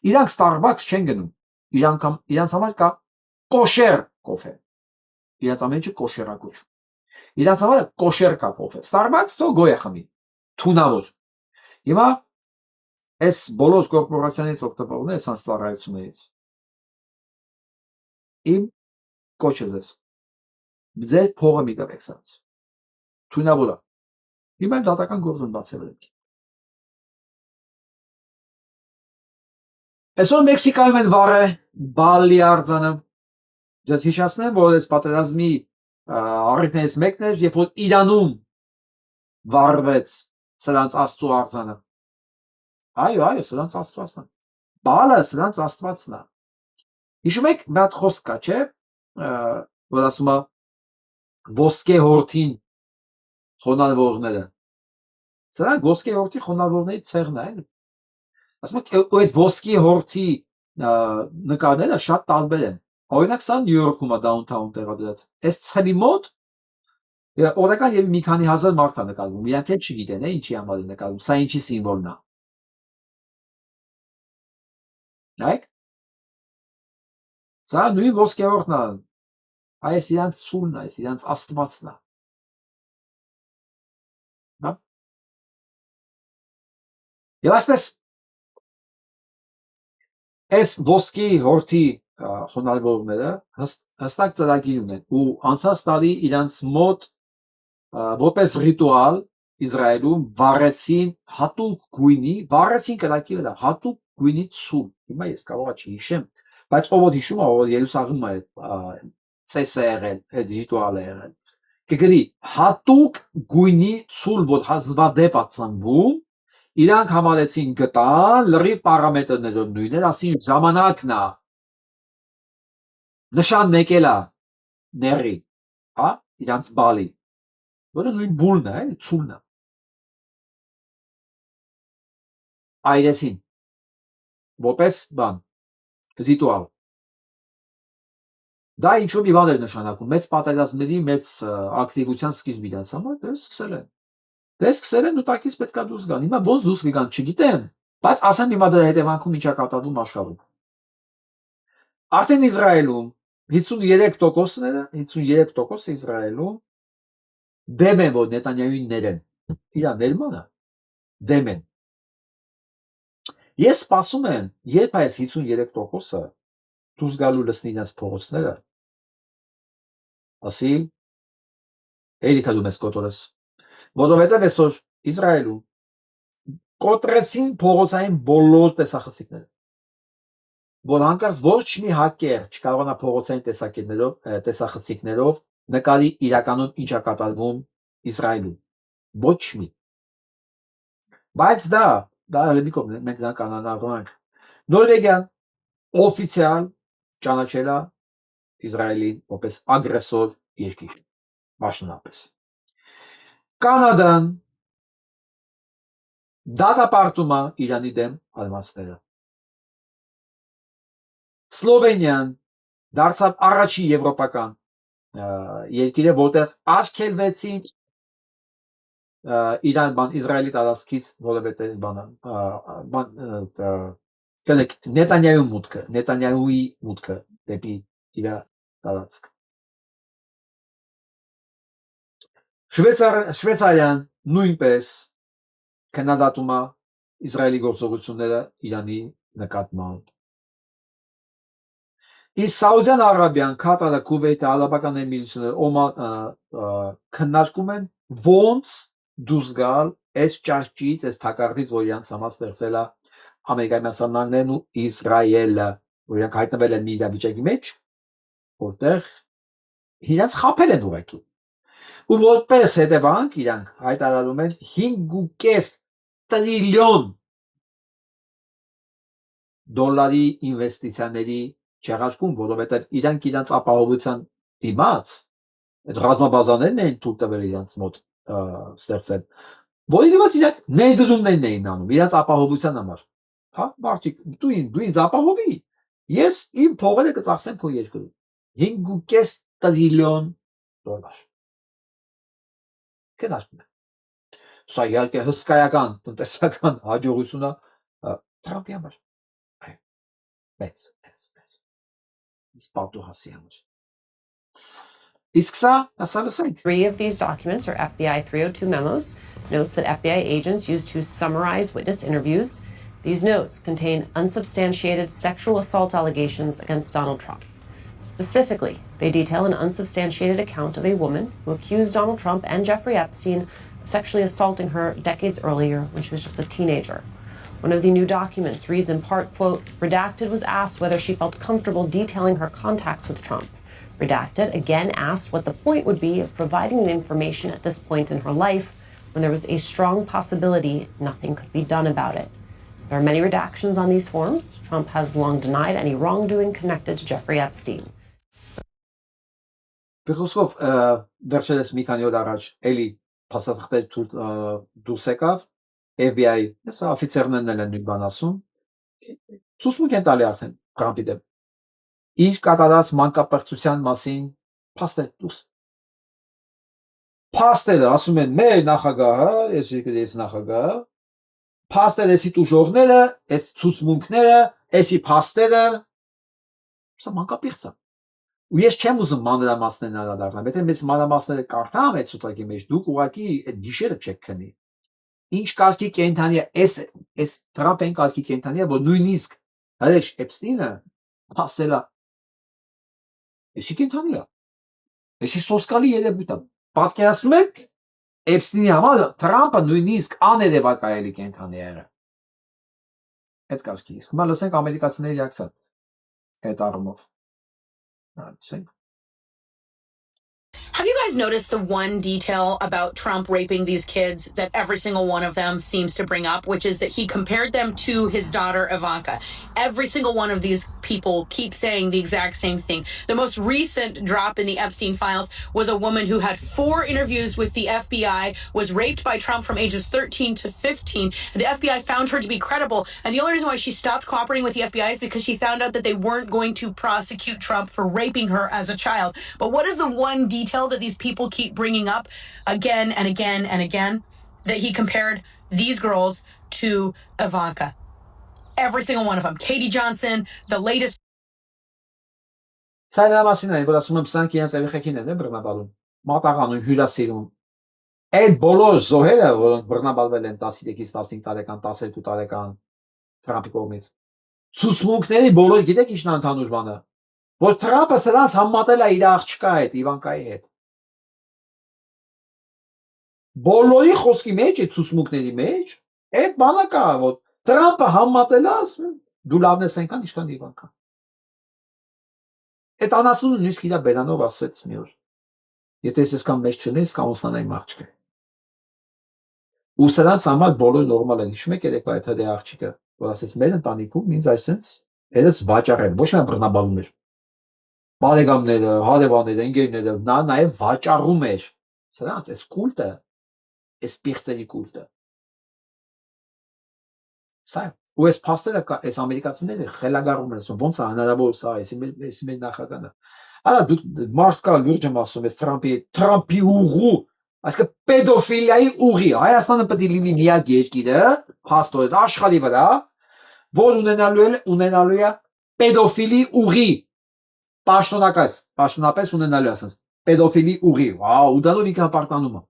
Իրանք Starbucks չեն գնում։ Իրանց համար կա կոշեր կոֆե։ Իրանց ամեն ինչը կոշեր է կոչվում։ Իրանց համար կոշեր կա կոֆե։ Starbucks թող գոյ է խմի։ Թունավոր։ Հիմա այս բոլոր կորպորացիաներից օգտվողն է այս ծառայություններից։ Իմ կոչը ձեզ։ Ձեր փողը մի տվեք սրանց։ Թունավոր է։ Հիմա դատական գործ են բացել։ Այսօր Մեքսիկայում են վառե բալի արձանը։ Ձեզ հիշեցնեմ, որ այս պատերազմի առիթներից մեկն էր, երբ որ Իրանում վառվեց սրանց աստծո արձանը։ Այո, սրանց աստվածն է։ Բալը սրանց աստվածն է։ Հիշում եք, մի հատ խոսք կա, չէ՞, որ ասում է ոսկե հորթին խոնարհվողները։ Սրանք ոսկե հորթի խոնարհվողների ցեղն է։ Ասում եք, այդ ոսկի հորթի նկարները շատ տարբեր են։ Օրինակ, սա Նյու Յորքում է դաունթաուն տեղադրած։ Այս ցելի մոտ օրական եւ մի քանի հազար մարդ է նկարվում։ Իրանք էլ չգիտեն, ինչի համար է նկարվում, սա ինչի սիմվոլն է։ Նայեք։ Սա նույն ոսկե հորթն է։ Այս իրանց սուրն է, այս իրանց աստվածն է։ Հա։ Եվ այսպես այս ոսկի հորթի խոնարհվողները հստակ ծրագիր ունեն ու անցած տարի իրանց մոտ որպես ռիտուալ Իսրայելում վառեցին հատուկ գույնի, վառեցին կրակի վրա հատուկ գույնի ցուլ։ Հիմա ես կարող եմ չհիշեմ, բայց ով հիշում է, որ Երուսաղեմում է ծեսը եղել, այդ ռիտուալը եղել։ Կգրի հատուկ գույնի ցուլ, որ հազվադեպ է ծնվում, իրանք համարեցին գտան լրիվ պարամետրներով նույնն, ասին ժամանակն է նշան եկելա ների, հա, իրանց բալի, որը նույն բուլն է, ցուլն է։ Այրեցին, որպես բան, ռիտուալ։ Դա ինչ-որ մի բան էր նշանակում, մեծ պատերազմների, մեծ ակտիվության սկիզբ իրաց համար, դե սկսել են։ Դե սկսել են ու տակից պետքա դուրս գան։ Հիմա ոնց դուրս կգան, չգիտեմ, բայց ասեմ հիմա դրա հետևանքում ինչա կատարվում աշխարհում։ Արդեն Իսրայելում 53% Իսրայելում դեմ են, որ Նետանյահուին ներեն։ Իրա ներմանը դեմ են։ Ես սպասում եմ, երբ այս 53%-ը դուրս գալու լսնի իրենց փողոցները, ասի, երիքա դու մեզ կոտորես, որովհետև այսօր Իսրայելում կոտրեցին փողոցային բոլոր տեսախցիկները, որ հանկարծ ոչ մի հակեր չկարողանա փողոցային տեսախցիկներով նկարի իրականում ինչա կատարվում Իսրայելում, ոչ մի։ Բայց դա լեգիտիմ է, մենք դա կանոնավորենք։ Նորվեգիան օֆիցիալ ճանաչել է Իսրայելին որպես ագրեսոր երկիր, պաշտոնապես։ Կանադան դատապարտում է Իրանի դեմ արմատները։ Սլովենիան դարձավ առաջին եվրոպական երկիրը, որտեղ արգելվեցին Իսրայելի տարածքից որևէ Նետանյահուի մուտքը դեպի իր տարածք։ Շվեյցարիան նույնպես քննադատում է Իսրայելի գործողությունները Իրանի նկատմամբ։ Իսկ Սաուդյան Արաբիան, Կատարը, Քուվեյթը, Արաբական Էմիրությունները, Օման քննարկում են ոնց դուրս գալ այս ճաշճից, այս թակարդից, որ իրանց համար ստեղծել է Ամերիկայի Միացյալ Նահանգներն ու Իսրայելը, որ իրանք հայտնվել են մի իրավիճակի մեջ, որտեղ իրանց խաբել են ուղղակի։ Ու որպես հետևանք իրանք հայտարարում են 5.5 տրիլիոն դոլարի ինվեստիցիաների չեղարկում, որովհետև իրանք իրանց ապահովության դիմաց այդ ռազմաբազաներն էին թույլ տվել իրանց մոտ ստեղծել, որի դիմաց իրանք ներդրումներն էին անում իրանց ապահովության համար։ Հա, մարդիկ, դու ինձ ապահովի, ես իմ փողերը կծախսեմ քո երկրում 5.5 տրիլիոն դոլար։ Քննարկում են։ Սա իհարկե հսկայական տնտեսական հաջողություն է Թրամփի համար։ Մեծ։ Իսպարտուհասի համար։ Իսկ սա, ասա լսենք։
3 of these documents are FBI 302 memos, notes that FBI agents used to summarize witness interviews. These notes contain unsubstantiated sexual assault allegations against Donald Trump. Specifically, they detail an unsubstantiated account of a woman who accused Donald Trump and Jeffrey Epstein of sexually assaulting her decades earlier when she was just a teenager. One of the new documents reads in part, quote, Redacted was asked whether she felt comfortable detailing her contacts with Trump. Redacted again asked what the point would be of providing the information at this point in her life when there was a strong possibility nothing could be done about it. There are many redactions on these forms. Trump has long denied any wrongdoing connected to Jeffrey Epstein.
Բխոսով վերջերս մի քանի օր առաջ էլի փաստաթղթեր դուրս եկավ FBI, հեսա օֆիցերներն են նույն բան ասում, ցուցմունք են տալի արդեն Թրամփի դեմ։ Իր կատարած մանկապարտության մասին փաստեր դուրս։ Փաստերը ասում են մեր նախագահը, ես նախագահը, փաստերը էսի տուժողները, այս ցուցմունքները, էսի փաստերը, սա մանկապիղծ է։ Ու ես չեմ ուզում մանրամասներն անդրադառնալ, եթե մեծ մանրամասները կարդամ այդ ցուցակի մեջ, դուք ուղղակի այդ գիշերը չեք քնի։ Ինչ կարգի կենթանի է, այս Թրամփեն կարգի կենթանի է, որ նույնիսկ հրեշ Էփստինը հասել է։ Էսի կենթանի է։ Էսի սոսկալի երևույթ է։ Պատկերացնում եք Էփստինի համար Թրամփը նույնիսկ աներևակայելի կենթանի է եղել։ Այդ կարգի։ Իսկ հիմա լսենք ամերիկացիների ռեակցիան այդ առումով։
Have you guys noticed the one detail about Trump raping these kids that every single one of them seems to bring up, which is that he compared them to his daughter Ivanka? Every single one of these people keep saying the exact same thing. The most recent drop in the Epstein files was a woman who had 4 interviews with the FBI, was raped by Trump from ages 13 to 15. And the FBI found her to be credible. And the only reason why she stopped cooperating with the FBI is because she found out that they weren't going to prosecute Trump for raping her as a child. But what is the one detail that these people keep bringing up again and again and again? That he compared these girls to Ivanka. Every single one of them. Katie Johnson, the latest.
Սա մասին է, որ ասում եմ սրանք իրենց երեխեքին են բռնաբարում, մատաղանում, հյուրասիրում։ Այդ բոլոր զոհերը, որոնք բռնաբարվել են 13-ից 15 տարեկան, 12 տարեկան Թրամփի կողմից, ցուսմունքների բոլոր գիտեք ինչն է ընդհանուր բանը, որ Թրամփը սրանց համատել է իր աղջկա հետ, Իվանկայի հետ։ Բոլորի խոսքի մեջ, այդ ցուսմունքների մեջ, այդ բանը կա, որ Թրամփը համատել է, դու լավն ես այնքան, ինչքան Իվանկան։ Այդ անասունը նույնիսկ իր բերանով ասեց մի օր. Եթե ես կան մեծ չնես, կամ ուսանայիմ աղջկը։ Ու սրանց համար բոլոր նորմալ են։ Հիշում եք երեկվա այդ հրե աղջիկը, որ ասեց մեր ընտանիքում ինձ այսպես երես վաճառել, ոչ միայն բռնաբարում էր։ Բարեկամները, հարևանները, ընկերները, նա նաև վաճառում էր։ Սրանց այս կուլտը, այս պիղծերի կուլտը։ Սա ու այս փաստերը այս ամերիկացիները խելագարում են, ասում ոնց է հնարավոր սա, էսի մեր նախագահը։ Արա դու մարդ կա լուրջ եմ ասում, այս Թրամփի ուղու, այսինքն պեդոֆիլիայի ուղի, Հայաստանը պետք է լինի միակ երկիրը, փաստորեն աշխարհի վրա, որ ունենալու է պեդոֆիլի ուղի, պաշտոնապես ունենալու է ասած, պեդոֆիլի ուղի, վաու, ու դալու ինքը հպարտանում է։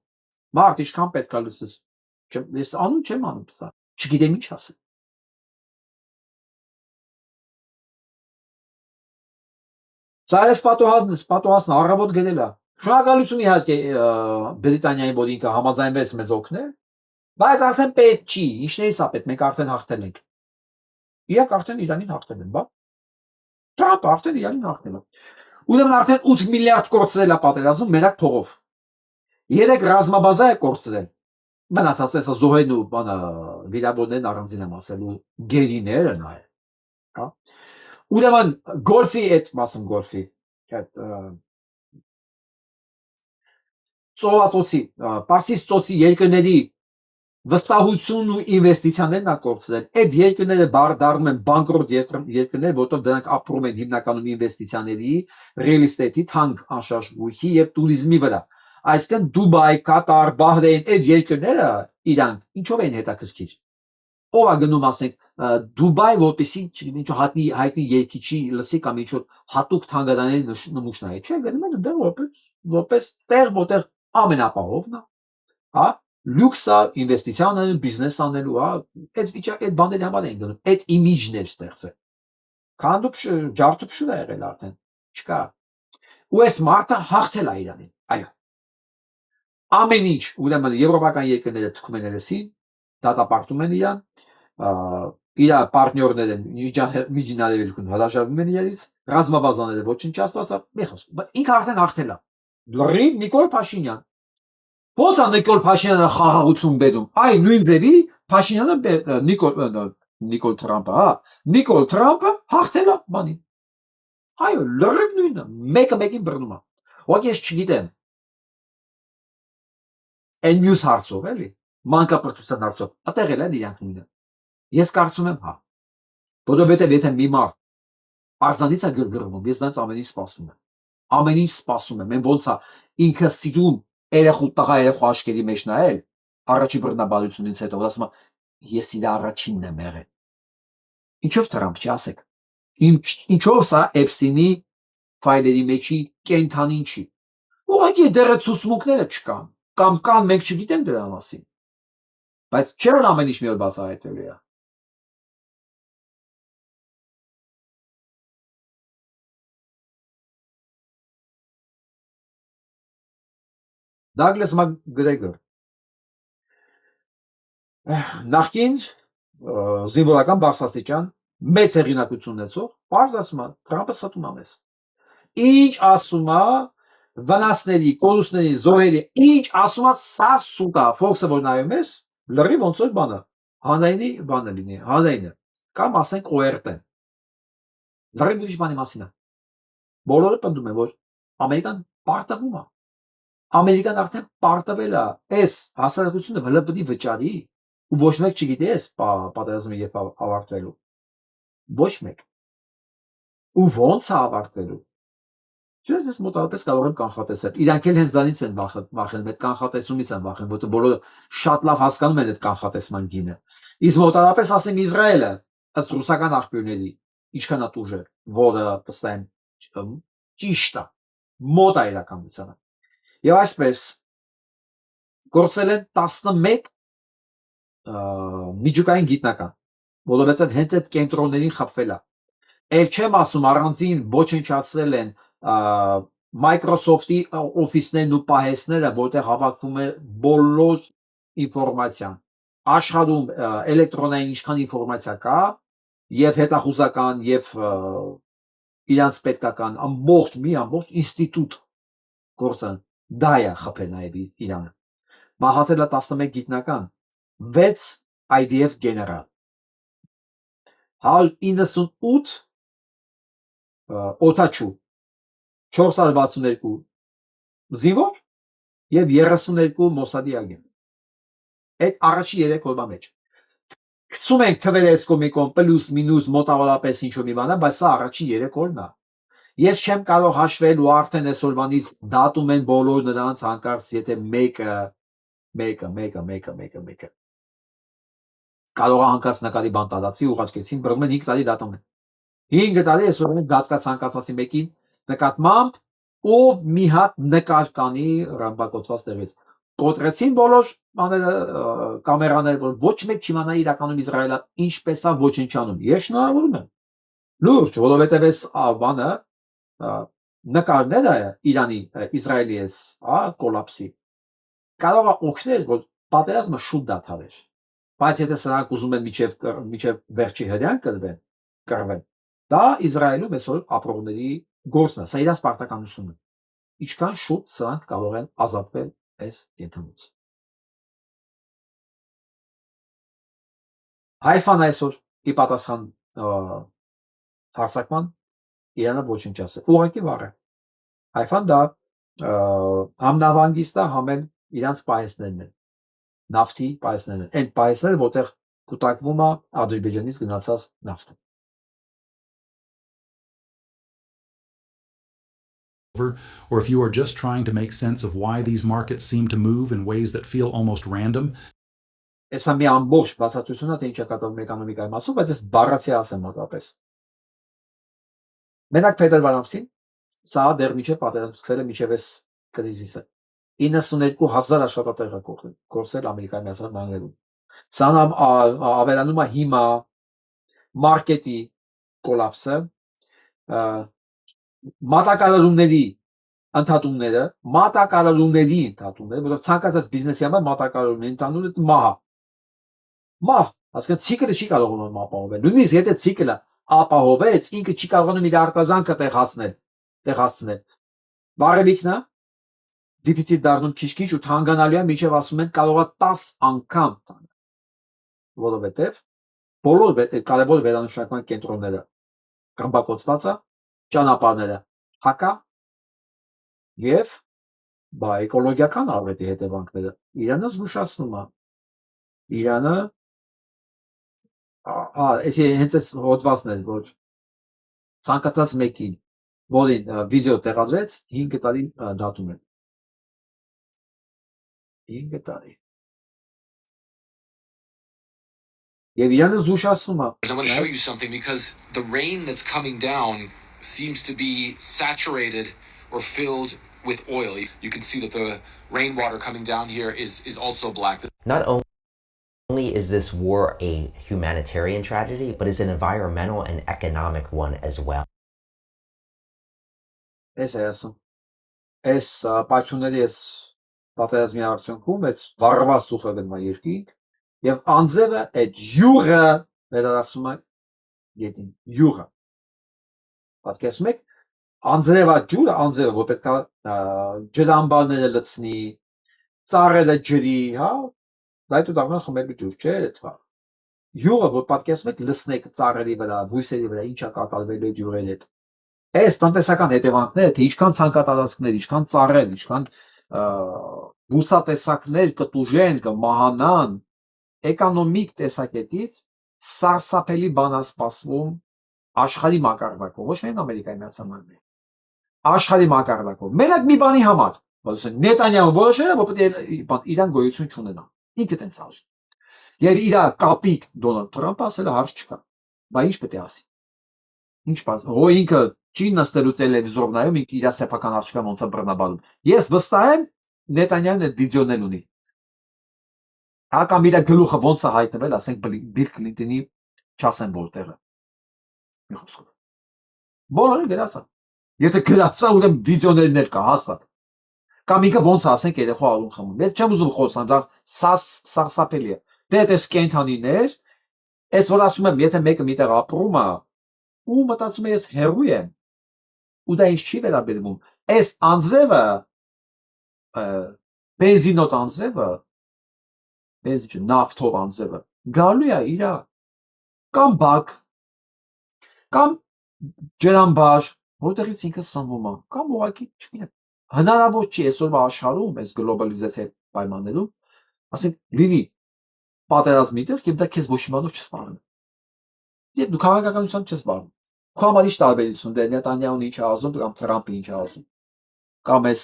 Մարդ ինչքան պետք է լսես։ Ես անում չեմ անում սա, չգիտեմ ինչ ասել։ Սա այս պատոհասն առավոտ գրել է։ Շնորհակալություն իհարկե Բրիտանիայի, որ ինքը համաձայնվեց մեզ օգնել, բայց արդեն պետք չի, ինչն է սա պետք, մենք արդեն հաղթել ենք։ Իրենք արդեն Իրանին հաղթել են, բա։ Թրամփը արդեն Իրանին հաղթել է։ Ուրեմն արդեն 8 միլիարդ կորցրել է պատերազմում մենակ փողով։ 3 ռազմաբազա է կորցրել։ Մնացած է զոհերն ու բանը վիրավորներն առանձին եմ ասել ու գերիները նայել, հա։ Ուրեմն գոլֆի այդ մասում գոլֆի այդ ծովացոցի Պարսից ծոցի երկրների վստահությունն ու ինվեստիցիաներն են կորցրել։ Այդ երկրները դառնում են բանկրոտ երկրներ, որտեղ դրանք ապրում են հիմնականում ինվեստիցիաների, real estate-ի, թանկ անշարժ գույքի եւ туриզմի վրա։ Այսինքն Դուբայ, Կատար, Բահրեյն, այդ երկրները իրանք ինչով են հետաքրքիր։ Ով է գնում ասենք Դուբայ, որպեսի չգիտեմ ինչ հայտնի երկիչի լսի կամ ինչ որ հատուկ թանգարանների նմուշ նայ, չէ, գնում են դեռ որպես տեղ, որտեղ ամենապահովն է, հա, լյուքսա, ինվեստիցիա անելու, բիզնես անելու, հա, այդ բաների համար են գնում, այդ իմիջներ ստեղծել։ Քանդուփ ջարդուփշուր է եղել արդեն, չկա։ Ու այս մարդը հաղթել է Իրանին, այո։ Ամեն ինչ, ուրեմն եվրոպական երկրները թքում են երեսին, դատապարտում են իրան, իր պարտներներ են միջինարևելքում հրաժարվում են իրից, ռազմաբազաները ոչնչացված, բայց ինքը արդեն հաղթել է։ Լրիվ Նիկոլ Փաշինյան։ Ո՞նց է Նիկոլ Փաշինյանը խաղաղություն բերում։ Այ նույն բեբի Փաշինյանը Նիկոլ Թրամփը, հա, Նիկոլ Թրամփը հաղթել է բանին։ Այո, լրիվ նույնը, մեկը մեկին բռնում է։ Ո՞ք ես չգիտեմ։ Այն մյուս հարցով էլի, մանկապարտության հարցով, ատեղել են իրանք նույնը։ Ես կարծում եմ, հա, որովհետև եթե մի մարդ արձանից է գրգռվում, ես նրանց ամեն ինչ սպասում եմ։ Ամեն ինչ սպասում եմ, ոնց է ինքը սիրում երեխու տղա երեխու աչքերի մեջ նայել, առաջի բռնաբարությունից հետո ասում է, ես իր առաջինն եմ եղել։ Ինչով Թրամփ չի ասեք։ Ինչով սա Էփստինի ֆայլերի մեջի կենթանին չի։ Ուղղակի դեռ ցուսմունքները չկան, կամ կան, մենք չգիտենք դրա մասին։ Բայց չէ՞ որ ամեն ինչ մի օր բացահայտվելու է։ Դագլաս Մակգրեգոր նախկին զինվորական բարձրաստիճան մեծ հեղինակություն ունեցող, բարձ ասում է, Թրամփը ստում է մեզ։ Ինչ ասում է, վնասների, կորուստների, զոհերի, ինչ ասում է սա սուտա, Fox-ը որ նայում ես, լրիվ ոնց որ բանը, հանրայինի բանը լինի, հանրայինը, կամ ասենք ORT-ն, լրիվ ուրիշ բանի մասին է, բոլորը պնդում են, որ Ամերիկան պարտվում է, Ամերիկան արդեն պարտվել է, այս հասարակությունը հլը պիտի վճարի, ու ոչ մեկ չգիտի այս պատերազմը երբ ավարտվելու, ոչ մեկ, ու ոնց է ավարտվելու, Ես մոտավորապես կարող եմ կանխատեսել։ Իրանք էլ հենց դրանից են վախենում, այդ կանխատեսումից են վախենում, որտեղ բոլորը շատ լավ հասկանում են այդ կանխատեսման գինը։ Իսկ մոտավորապես ասեմ Իսրայելը, ըստ ռուսական աղբյուրների, ինչքան է տուժել, որը պստայն ճիշտ է, մոտ է իրականությանը։ Եվ այսպես գործել են 11 միջուկային գիտնական, որովհետև հենց այդ կենտրոններին խփվել է։ Էլ չեմ ասում առանձին ոչնչացրել են Microsoft-ի օֆիսներն ու պահեսները, որտեղ հավաքվում է բոլոր ինֆորմացիան, աշխարհում էլեկտրոնային ինչքան ինֆորմացիա կա, եւ հետախուզական, եւ իրանց պետքական ամբողջ ինստիտուտ գործան, դա է խփել նաեւ Իրանը։ Մահացել է 11 գիտնական, 6 IDF գեներալ, 198 օթաչու, 462 զինվոր եւ 32 Մոսադի agent։ Այդ առաջի 3 օրվա մեջ։ Գցում ենք թվերը այս կոմիկոն պլյուս մինուս մոտավորապես ինչ-որ մի բան է, բայց սա առաջի 3 օրն է։ Ես չեմ կարող հաշվել ու արդեն այսօրվանից դատում են բոլոր նրանց հանկարծ, եթե մեկը կարող է հանկարծ նկարի բան տալացի ուղարկեցին, բռնում են 5 տարի դատում են։ 5 տարի այսօրվանից դատկա ցանկացածի մեկին նկատմամբ ով մի հատ նկար կանի ռամբակոծված տեղից։ Կոտրեցին բոլոր բաները կամերաները, որ ոչ մեկ չիմանա իրականում Իսրայելը ինչպես է ոչնչանում։ Ես շնորհավորում եմ։ Լուրջ, որովհետև այս բանը նկարները Իրանի, Իսրայելի էս, կոլապսի կարող է օգնել, որ պատերազմը շուտ դադարեր։ Բայց եթե սրանք ուզում են միջև վերջի հրյան կռվեն, դա Իսրայելում այսօր ապրողների գործն է, սա իրաց պարտականությունն է։ Ինչքան շուտ սրանք կարող են ազատվել այս կենտրոնից։ Հայֆան այսօր ի պատասխան հարձակման Իրանը ոչնչացրել։ Ուղղակի վառ է։ Հայֆան դա համ նավանգիստ է, համ էլ իրանց պահեսներն են, նավթի պահեսներն են, այն պահեսները, որտեղ կուտակվում է Ադրբեջանից գնացած նավթը։
Or if you are just trying to make sense of why these markets seem to move in ways that feel almost random.
Էսա մի ամբողջ բացատրություն է, թե ինչ է կատարվում էկոնոմիկայի մասով, բայց ես բառացի ասեմ մոտապես։ Մենակ փետրվար ամսին, սա դեռ միջև պատերազմ սկսել է միջև այս կրիզիսը։ 92,000 աշխատատեղ է կորցրել Ամերիկայի Միացյալ Նահանգներում։ Սա ավելանում է հիմա մարքետի կոլապսը, մատակարարումների ընդհատումները, որովհետև ցանկացած բիզնեսի համար մատակարարումների ընդհանուր է մահ։ Հասկանում ցիկլը չի կարողանում ապահովել։ Նույնիսկ եթե ցիկլը ապահովեց, ինքը չի կարողանում իր արտադրանքը տեղ հասցնել։ Բարելիքն է, դեֆիցիտ դառնում քիչ-քիչ ու թանկանալու է, միջև ասում են կարող է 10 անգամ տանել։ Որովհետև բոլոր կարևոր վերանշանական կենտրոնները ռմբակոծված է, ճանապարհները հակա եւ էկոլոգիական արվեստի հետևանքները Իրանը զգուշացնում է։ Իրանը հենց այս հոդվածն էր, որ ցանկացած մեկին, որին վիդեո տեղադրեց, 5 տարի դատում են։ 5 տարի։ Եվ Իրանը զգուշացնում է։
I want to show you something because the rain that's coming down seems to be saturated or filled with oil. You can see that the rainwater coming down here is also black.
Not only is this war a humanitarian tragedy, but it's an environmental and economic one as well.
Այս է ասում։ Այս պաչուների այս պատերազմի արդյունքում այս վառված ծուխը գնում է երկինք եւ անձևը այդ յուղը վերադասում է գետին։ Յուղը։ Պատկերացնում եք անձրևա ջուրը, անձրևը, որ պետք է ջրամբարները լցնի, ծառերը ջրի, հա, այդ ու դառնալ խմելու ջուր, չէ, դա։ Յուղը, որ պատկերացնում եք, լցնեք ծառերի վրա, բույսերի վրա, ինչա կատարվելու այդ յուղերի հետ։ Այս տնտեսական հետևանքները, թե ինչքան ցանկատարածքներ, ինչքան ծառեր, ինչքան բուսատեսակներ կտուժեն, կմահանան, էկոնոմիկ տեսակետից սարսափելի բան է սպասվում աշխարհի մակարդակով, ոչ միայն Ամերիկայի Միացյալ Նահանգների, աշխարհի մակարդակով։ Մենակ մի բանի համար, որ Նետանյահուն որոշել է, որ պետք է իրան գոյություն չունենա։ Ինքը տենց ասում։ Եվ իր կապիկ Դոնալդ Թրամփը ասել է հարց չկա։ Բա ինչ պետք է ասի։ Ինչ բան, հո ինքը չի նստելու տելևիզոր նայում, ինքը իր սեփական աղջկան ոնց է բռնաբարում։ Ես վստահ եմ Նետանյահուն այդ դիզիոնել ունի։ Ակամ իր գլուխը ոնց է հայտնվել, ասենք Բիլ Քլինտոնի չասեմ որտեղը։ Մի խոսքով։ Բոլորը գրածա։ Եթե գրածա, ուրեմն դիզիոներներ կա հաստատ։ Կամ ինքը ոնց է ասենք երեխա արուն խմում։ Ես չեմ ուզում խոսալ, դա սարսափելի է։ Դե այդպես կենթանիներ, այս որ ասում եմ, եթե մեկը միտեղ ապրում է, ու մտածում է ես հերոյ եմ, ու դա ինձ չի վերաբերվում։ Այս անձրևը, բենզինոտ անձրևը, բենզին նավթով անձրևը, գալու է իր կամ բակ, կամ ջրամբար, որտեղից ինքը սնվում է, կամ ուղղակի չգիտեմ, հնարավոր չի այսօրվա աշխարհում, այս գլոբալիզացիայի պայմաններում, ասենք լինի պատերազմի տեղ, եւ դա քեզ ոչ մի բանով չսպառնի։ Եվ դու քաղաքականությամբ չես զբաղվում։ Քո համար ի՞նչ տարբերություն դե Նետանյահուն ինչ է ասում, կամ Թրամփը ինչ է ասում։ Կամ այս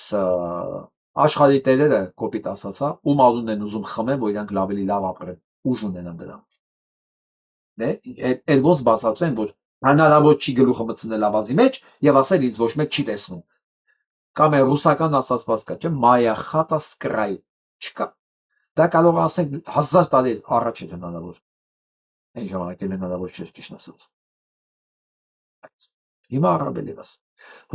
աշխարհի տերերը կոպիտ ասած, հա, ում ազուն են ուզում խմեն, որ իրանք ավելի լավ ապրեն, ուժ ունենան դրան։ Դե, այդ ոնց բացատրեն, որ հնարավոր չի գլուխը մտցնել ավազի մեջ եւ ասել ինձ ոչ մեկ չի տեսնում։ Կամ է ռուսական ասածված կա, չէ՞, Մայա խատա սկրայ, չկա։ Դա կարող է ասենք 1000 տարի առաջ էր հնարավոր։ Այն ժամանակ էլ հնարավոր չէր ճիշտ ասած։ Հիմա առավել ևս։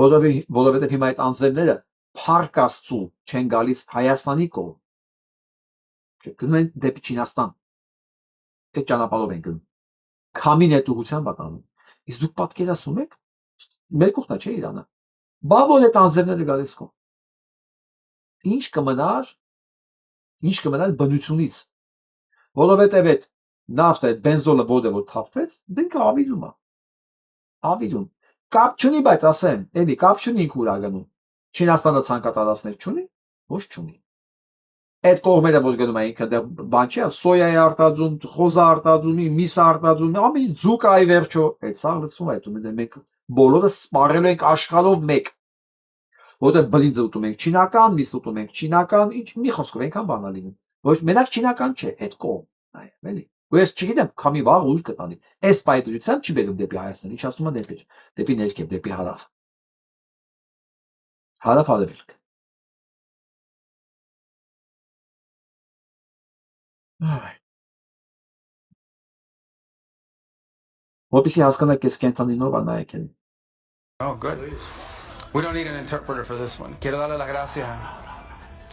Որովհետև հիմա այդ անձրևները Փառք Աստծու չեն գալիս Հայաստանի կողմ։ Չէ, գնում են դեպի Չինաստան։ Այդ ճանապարհով են գնում։ Քամին այդ ուղղությամբ ականում։ Իսկ դուք պատկերացնում եք, մեր կողմն է, չէ՞ Իրանը։ Բա որ այդ անձրևները գալիս կողմ։ Ինչ կմնար բնությունից, որովհետև այդ նավթը, այդ բենզոլը որը որ թափվեց, դենքը ավիրում է, ավիրում, կապ չունի, բայց ասեմ, էլի կապ չունի ինքը ուր ագնում, Չինաստանը ցանկատարածներ չունի, ոչ չունի, այդ կողմերը որ գնում է ինքը բան չի, սոյա է արտադրում, խոզա արտադրում, միս արտադրում, ամեն ձուկ այ վերջո, այդ սա լցվում է, այդ մենք բոլորը սպառելու ենք աշխարհով մեկ, որտեղ բրինձը ուտում ենք չինական, միս ուտում ենք չինական, ինչ մի խոսքով այնքան բանալ լինում։ Ոչ մենակ չինական չէ, այդ կողմ, նայեմ, էլի։ Ու ես չգիտեմ, քամի վաղ ուր կտանի։ Այս պայծրությամբ չի բերում դեպի Հայաստան, ինչ ասում են դեպի ներքև, դեպի հարավ։ Հարավ-արևելք։ Որպեսզի հասկանաք ես կենթանինով է նայեք էլի։
Oh, good. We don't need an interpreter for this one. Quiero darle las gracias.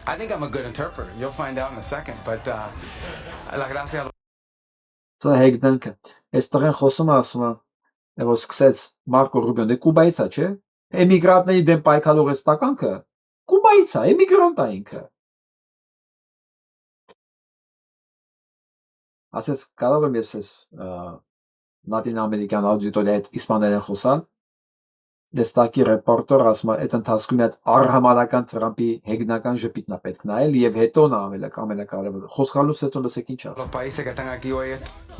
I think I'm a good interpreter. You'll find out in a second. But las gracias.
Սա հեգդանքը։ Այս տղեն խոսում է, ասում է, որ սկսեց Մարկո Ռուբիոն, Կուբայից է, չէ՞։ Էմիգրանտների դեմ պայքարող այս տականքը Կուբայից է, էմիգրանտ է ինքը։ Ասես կարող եմ ես այս լատինամերիկյան աուդիտորիա այդ իսպաներեն խոսալ։ Դեստակի ռեպորտեր ասում է, այդ ընթացքում այդ առհամարական Թրամփի հեգնական ժպիտն է պետք նայել եւ հետո նա ամենակարևորը խոսքալուց հետո լսեք ինչ ասում։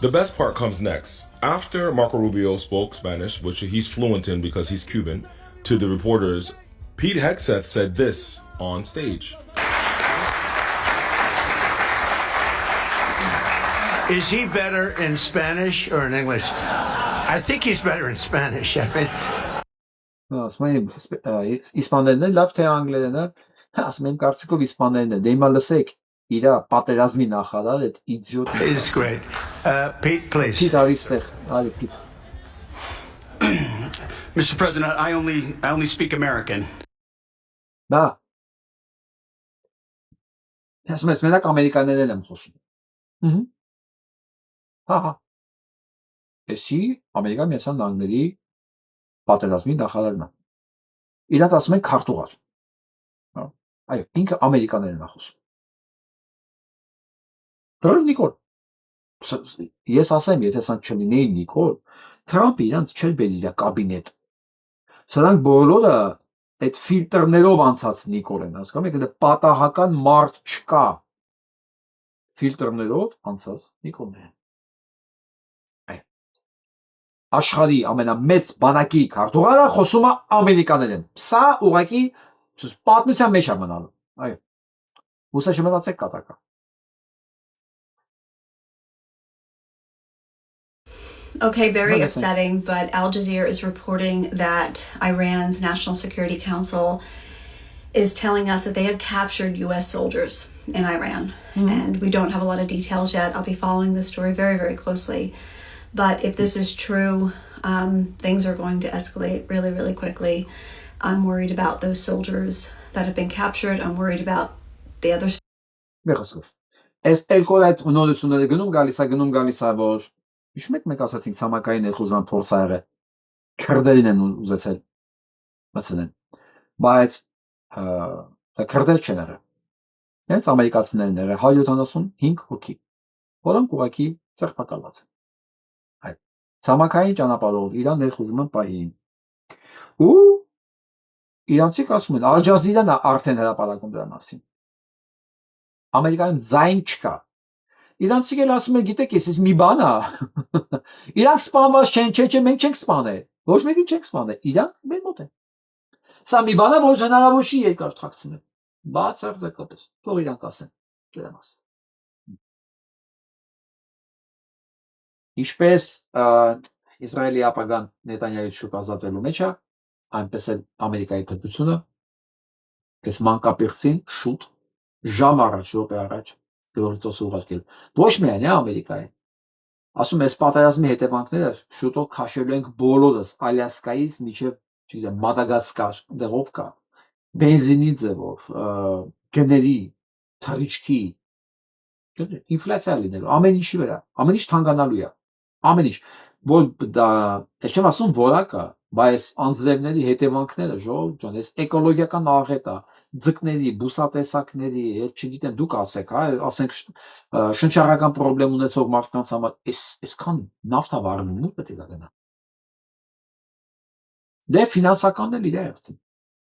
The best part comes next. After Marco Rubio spoke Spanish, which he's fluent in because he's Cuban, to the reporters, Pete Hegseth said this on stage.
Is he better in Spanish or in English? I think he's better in Spanish. I mean,
ասում եմ իսպաներն է լավ թե անգլերեն է, ասում եմ կարծիքով իսպաներն է, դե հիմա լսեք իր պատերազմի նախարար այդ իդիոտ
is great. Pete, please.
Pete Aristech, Ali Pete.
Mr. President, I only speak American.
Բա ասում ես մենակ ամերիկաներեն եմ խոսում։ Հա։ Էսի Ամերիկայի Միացյալ Նահանգների պատերազմի նախարարն է։ Իրանց ասում են քարտուղար։ Այո, ինքը ամերիկաներն է խոսում։ Դեռ Նիկոլ, ես ասեմ, եթե սա չլինեին Նիկոլ, Թրամփը իրանց չէր բերի իր կաբինետ։ Սրանք բոլորը այդ ֆիլտրներով անցած Նիկոլ են, հասկանում եք, դա պատահական մարդ չկա։ Ֆիլտրներով անցած Նիկոլն է։ Աշխարհի ամենամեծ բանակի քարտուղարը խոսում է ամերիկաներեն։ Սա ուղղակի պատմության մեջ է մնալու։ Այո։ Ուսա չմտածեք կատակա։
Okay, very upsetting, but Al Jazeera is reporting that Iran's National Security Council is telling us that they have captured U.S. soldiers in Iran. And we don't have a lot of details yet. I'll be following this story very, very closely. But if this is true, things are going to escalate really, really quickly. I'm worried about those soldiers that have been captured. I'm worried about the other.
Այս էլկորայտ նորությունները գնում գալիս է, որ հիշում եք մենք ասացինք ցամաքային ներխուժման փորձ ա եղել։ Քրդերին են ուզեցել մտցնեն։ Բայց քրդեր չեն եղել։ Հենց ամերիկացիներն եղել 175 հոգի, որոնք ուղղակի ձերբակալված են։ Այդ ցամաքային ճանապարհով Իրան ներխուժման պահին։ Ու իրանցիք ասում են Al Jazeera-ն արդեն հրապարակում դրա մասին։ Ամերիկայում ձայն չկա։ Իրանցիք էլ ասում են, գիտեք, ես մի բան է։ Իրանք սպանված չեն, չէ, մենք չենք սպանել։ Ոչ մեկին չենք սպանել։ Իրանք մեր մոտ են։ Սա մի բան է, որ հնարավոր չի երկար թաքցնել։ Բացարձակապես։ Թող իրանք ասեն դրա մասին։ Ինչպես Իսրայելի ապագան Նետանյահուից շուտ ազատվելու մեջ է, այնպես էլ Ամերիկայի պետությունը այս մանկապերցին շուտ ժամ առաջ, րոպե առաջ գրողիցոս ուղարկել։ Ոչ միայն է Ամերիկայի։ Ասում ես պատերազմի հետևանքները շուտով քաշելու ենք բոլորս Ալյասկայից մինչև, չգիտեմ, Մադագասկար, դեղով կա։ Բենզինի ձևով, գների, թռիչքի, ինֆլյացիա լինելու, ամեն ինչի վրա, ամեն ինչ թանկանալու է։ Ամեն ինչ, որ դա, ես չեմ ասում որակ է, բայց անձրևների հետևանքները, ժողովուրդ ջան, այս էկոլոգիական աղետ է, ձկների, բուսատեսակների, ես չգիտեմ, դուք ասեք, հա, ասենք շնչառական պրոբլեմ ունեցող մարդկանց համար, այսքան նավթավարվում ու պետք է գնա։ Դե ֆինանսականն էլ իր երթին։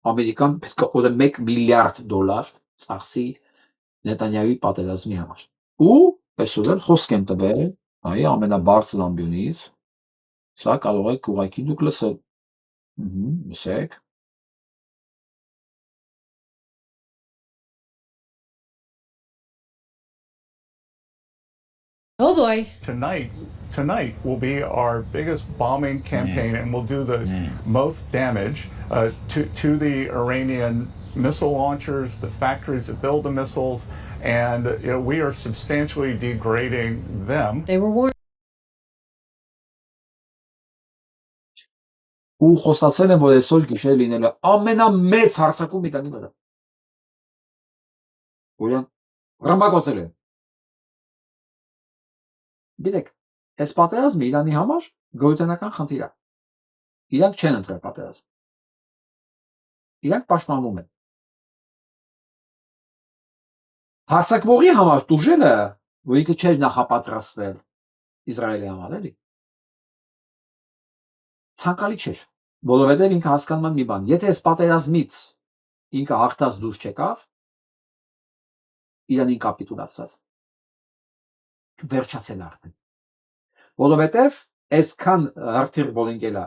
Ամերիկան պետք է օրը $1 միլիարդ ծախսի Նետանյահուի պատերազմի համար։ Ու այսօր էլ խոսք եմ տվել, այ ամենաբարձր ամբիոնից, սա կարող եք ուղղակի դուք լսել։ Լսեք։
Oh boy.
Tonight will be our biggest bombing campaign, and we'll do the most damage to the Iranian missile launchers, the factories that build the missiles, and we are substantially degrading them.
They were warned.
Ու խոստացել են, որ այսօր գիշեր լինել է ամենամեծ հարձակում Իրանի վրա։ Որն ռամբակոծել են։ Գիտեք, այս պատերազմը Իրանի համար գոյութենական խնդիր է։ Իրանք չեն ընտրել պատերազմ։ Իրանք պաշտպանվում են։ Հարձակվողի համար տուժելը, որ ինքը չէր նախապատրաստվել Իսրայելի համար, էլի։ Ցանկալի չէր, որովհետև ինքը հասկանում է մի բան, եթե այս պատերազմից ինքը հաղթած դուրս չեկավ, Իրանին կապիտուլացած, վերջացել արդեն, որովհետև այսքան հրթիռ որ ընկել է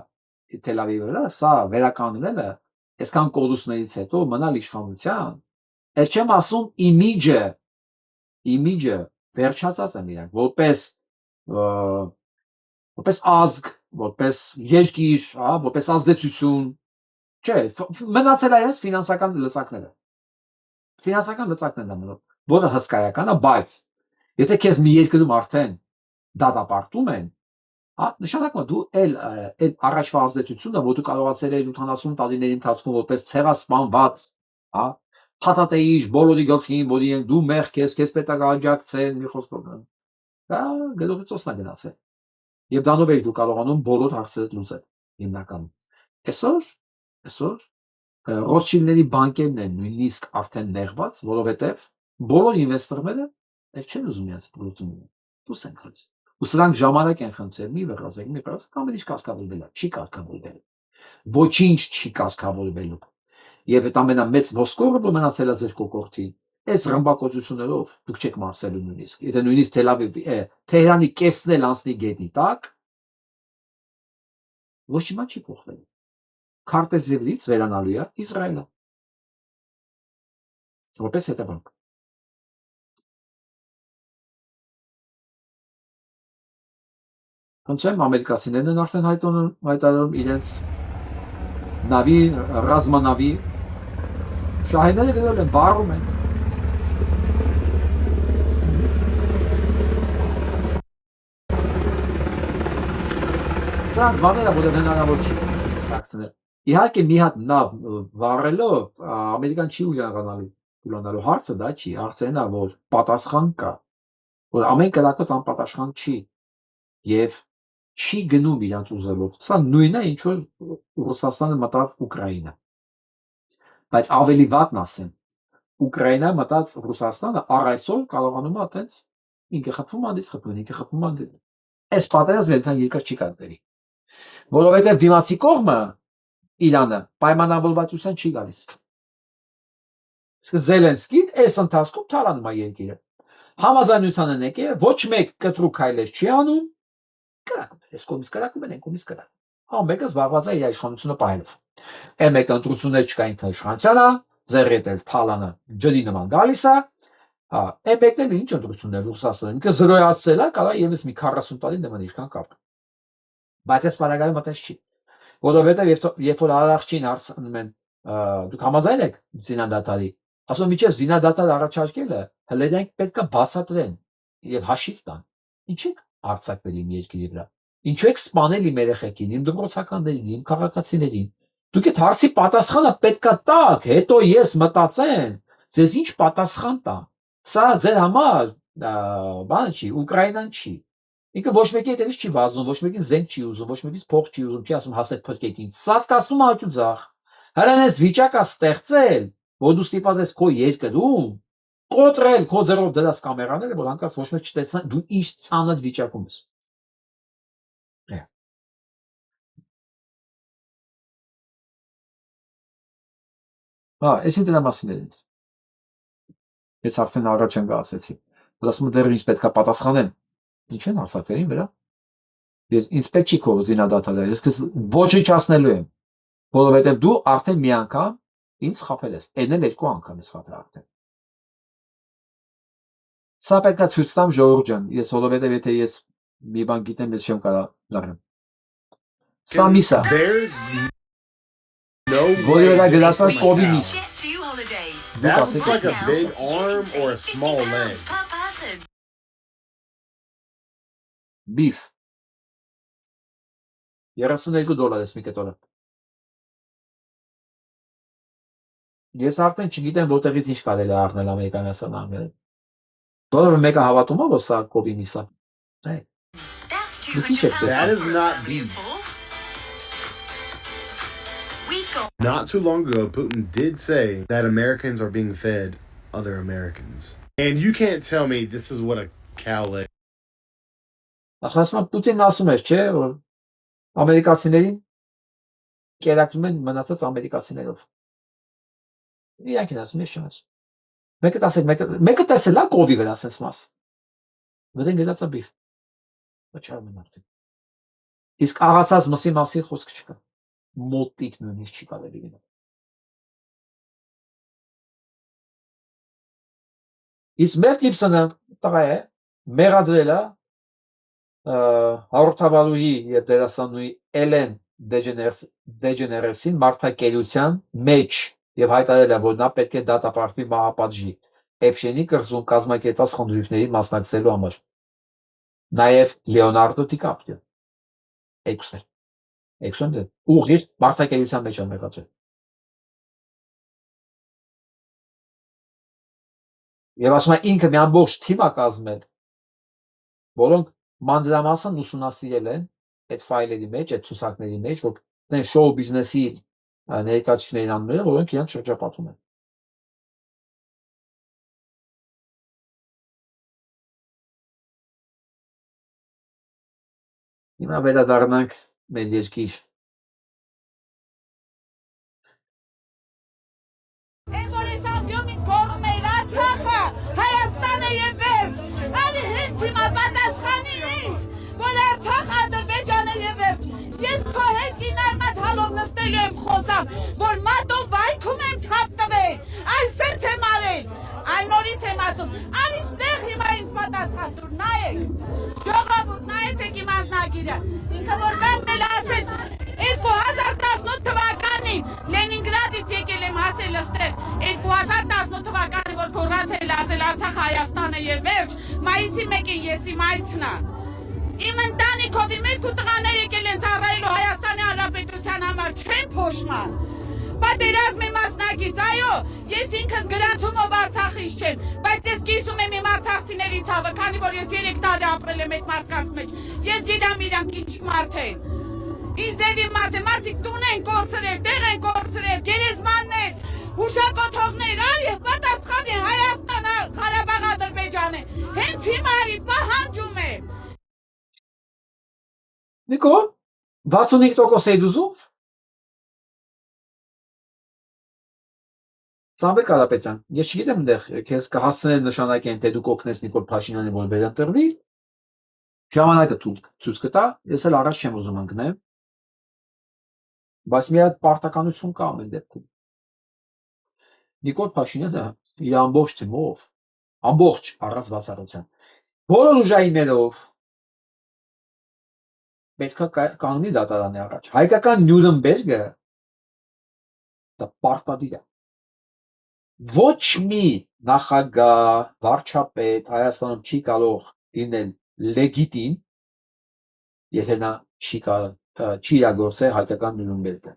Թել Ավիվի վրա, սա վերականգնելը, այսքան կորուստներից հետո մնալ իշխանության, էլ չեմ ասում իմիջը վերջացած են իրանք, որպես ազգ, որպես երկիր, որպես ազդեցություն, չէ, մնացել է այս ֆինանսական լծակները։ Ֆինանսական լծակներն են, որը հսկայական է, բայց եթե քեզ մի երկրում արդեն դատապարտում են, նշանակում է դու էլ առաջվա ազդեցությունը, որ դու կարողացել ես 70 տարիների ընթացքում որպես ցեղասպանված, փաթաթեիչ բոլորի գլխին, որ դու մեղք ես, քեզ պետք է աջակցեն, մի խոսքով, դա գլուխիցոսն է գնացել։ Եվ դրանով ես դու կարողանում բոլոր հարցերդ լուծել հիմնականում։ Այսօր Ռոթշիլդների բանկերն են նույնիսկ արդեն նեղված, որովհետև բոլոր ինվեստորները չեն ուզում իրենց գործունեությունը դուրս են գալիս։ Ու սրանք ժամանակ են խնդրել, մի վրացեք, ամեն ինչ կարգավորվել է, չի կարգավորվել։ Ոչինչ չի կարգավորվելու։ Եվ այդ ամենամեծ ոսկորը, որ մնացել է ձեր կոկորդի, այս ռմբակոծություններով դուք չեք մարսելու նույնիսկ։ Եթե նույնիսկ Թեհրանի կեսն էլ անցնի գետի տակ, ոչ մի բան չի փոխվելու։ Քարտեզից վերանալու է Իսրայելը։ Որպես հետևանք։ Խնդրեմ, ամերիկացիներն են արդեն հայտարարում իրենց նավի, ռազմանավի շահերները գրել են, բառում են։ Սրանք բաները, որտեղ հնարավոր չի տակցնել։ Իհարկե մի հատ նավ վառելով ամերիկան չի ուժեղանալու հարցը դա չի, հարցը նա որ պատասխան կա, որ ամեն կրակոց անպատասխան չի եւ չի գնում իրանց ուզելով։ Սա նույնն է ինչ որ Ռուսաստանը մտավ Ուկրաինա։ Բայց ավելի վատն ասեմ, Ուկրաինա մտած Ռուսաստանը առ այսօր կարողանում է այտենց ինքը խփում անդից խփում, ինքը խփում անդի։ Այս պատերազմը այդքան երկար չի կարելի։ Որովհետև դիմացի կողմը Իրանը պայմանավորվածության չի գալիս։ Իսկ Զելենսկին այս ընթացքում թարանում է երկիրը։ Համաձայնության են եկել, ոչ մեկ կտրուկ քայլեր չի անում, կրակում են, այս կողմից կրակում են, այն կողմից կրակում։ Ամենը զբաղված է իր իշխանությունը պահելով։ Այն մեկ ընտրություններ չկա ինքը իշխանությանը, ձեռիդ էլ թալանը ջրի նման գալիս է, այն մեկն էլ ինչ ընտրություններ Ռուսաստանը, ինքը զրոյացել է, կարա եւս մի 40 տարի նման ինչքան կապ։ Բայց այս բանակայում այդպես չի։ Որովհետև երբ որ առաջին հարցնում են դուք համաձայն եք զինադատարի, ասում միջև զինադատար առաջարկելը հլերանք պետքա բացատրեն եւ հաշիվ տան։ Ինչ եք արձակվել իմ երկրի վրա։ Ինչու եք սպանել իմ երեխեքին, իմ դպրոցականներին, իմ քաղաքացիներին։ Դուք այդ հարցի պատասխանը պետքա տաք, հետո ես մտածեմ, ձեզ ինչ պատասխան տամ։ Սա ձեր համար բան չի, Ուկրաինան չի։ Ինքը ոչ մեկի հետևից չի վազում, ոչ մեկին զենք չի ուզում, ոչ մեկից փող չի ուզում, չի ասում հասեք փրկեք ինձ։ Սատկացնում աճուձախ։ Հրանես վիճակա ստեղծել, որ դու ստիպած ես քո երկրում կոտրել քո ձեռով դրած կամերաները, որ հանկարծ ոչ մեկ չտեսնա դու ինչ ծանր վիճակում ես։ Այսին դրա մասին էր ինձ։ Ես արդեն առաջ եմ ասեցի։ Որ ասում եմ դեռ ինչ պետքա պատասխանեմ։ Ինչ են հարցակերին վրա։ Ես ինձ պետք չի քո զինադատարը, ես քեզ ոչնչացնելու եմ, որովհետև դու արդեն մի անգամ ինձ խաբել ես, այն էլ երկու անգամ ես խաբել արդեն։ Սա պետքա ցույց տամ ժողովուրդ ջան, ես որովհետև եթե ես մի բան գիտեմ, ես չեմ կարող լռեմ։ Սա միսա։ Որի վրա գրած է կովի միս։
That looks like a big arm or a small leg.
Beef. $32 ես մի կետորը։ Ես արդեն չգիտեմ որտեղից ինչ կարելի է առնել ամերիկանացան անգլերեն։ Բոլորը մեկը հավատում է, որ սա կովի միս է։
That is not beef. Not too long ago, Putin did say that Americans are being fed other Americans. And you can't tell me this is what a cow leg.
Ասում Պուտինն ասում էր, չէ, որ ամերիկացիներին կերակրում են մնացած ամերիկացիներով։ Իրանք են ասում, ես չեմ ասում։ Մեկը տեսել է կովի վրա ասես մաս։ Վրան գրած է բիֆ։ Ոչարում են արդեն։ Իսկ աղացած մսի մասի խոսք չկա։ Մոտիկ նույնիսկ չի կարելի գնալ։ Իսկ Մել Գիբսոնը տղա է, մեղադրել է հաղորդավարուհի եւ դերասանուհի Էլեն Դեջեներեսին մարդակերության մեջ եւ հայտարարել է, որ նա պետք է դատապարտվի մահապատժի Էփշենի կղզում կազմակերպված խնդիրների մասնակցելու համար։ Նաեւ Լեոնարդո Դիկապրիո Էքսոն ուղիղ մարդակերության մեջ է մեղադրել։ Եվ ասում է ինքը մի ամբողջ թիմ է կազմել, որոնք մանրամասն ուսումնասիրել են այդ ֆայլերի մեջ, այդ ցուցակների մեջ, որ շոու բիզնեսի ներկայացուցիչներին անունները, որոնք իրենց շրջապատում են։ Հիմա վերադառնանք մեր երկիր։
Հայաստանը եւ վերջ, արի հենց հիմա պատասխանի ինձ, որ Արցախ Ադրբեջանը եւ վերջ, ես քո հետ կինար մաթալով նստելու եմ խոսամ, որ մատով վայքում եմ թափ տվել, այսպես եմ արել, այն նորից եմ ասում, արի ստեղ հիմա ինձ պատասխան դուր, նայեք, ժողովուրդ նայեցեք իմ անձնագիրը, ինքը որ կանգնել ասել, 2018 թվականին Լենինգրադից եկել եմ ասել ստեղ 2018 թվականին որ քորած էլ ասել Արցախ Հայաստանը եւ վերջ մայիսի 1-ին ես իմ այցնա իմ ընտանիքով իմ երկու տղաներ եկել են ծառայելու Հայաստանի Հանրապետության համար չեն փոշման պատերազմի մասնակից այո ես ինքս գրանցումով Արցախից չեմ բայց ես կիսում եմ իմ արցախցիների ցավը քանի որ ես 3 տարի ապրել եմ այդ մարդկանց մեջ ես գիտեմ իրանք ինչ մարդ են Ինչ ձևի մարդիկ տուն են կորցրել, տեղ են կորցրել, գերեզմաններ, հուշակոթողներ, արի պատասխանի Հայաստան, Ղարաբաղ, Ադրբեջան է, հենց հիմա արի պահանջում եմ։
Նիկոլ, 65% էի ուզում։ Սամվել Կարապետյան, ես չգիտեմ այնտեղ քեզ կհասցնեն նշանակեն, թե դու կօգնես Նիկոլ Փաշինյանին, որ վերընտրվի։ Ժամանակը ցույց կտա, ես էլ առաջ չեմ ուզում ընկնեմ։ Բայց մի հատ պարտականություն կա ամեն դեպքում։ Նիկոլ Փաշինյանը իր ամբողջ թիմով, ամբողջ առանց բացառության, բոլոր ուժայիններով պետք է կանգնի դատարանի առաջ։ Հայկական Նյուրնբերգը դա պարտադիր է։ Ոչ մի նախագահ, վարչապետ Հայաստանում չի կարող լինել լեգիտիմ, եթե նա չի իրագործել հայկական Նյուրնբերգը։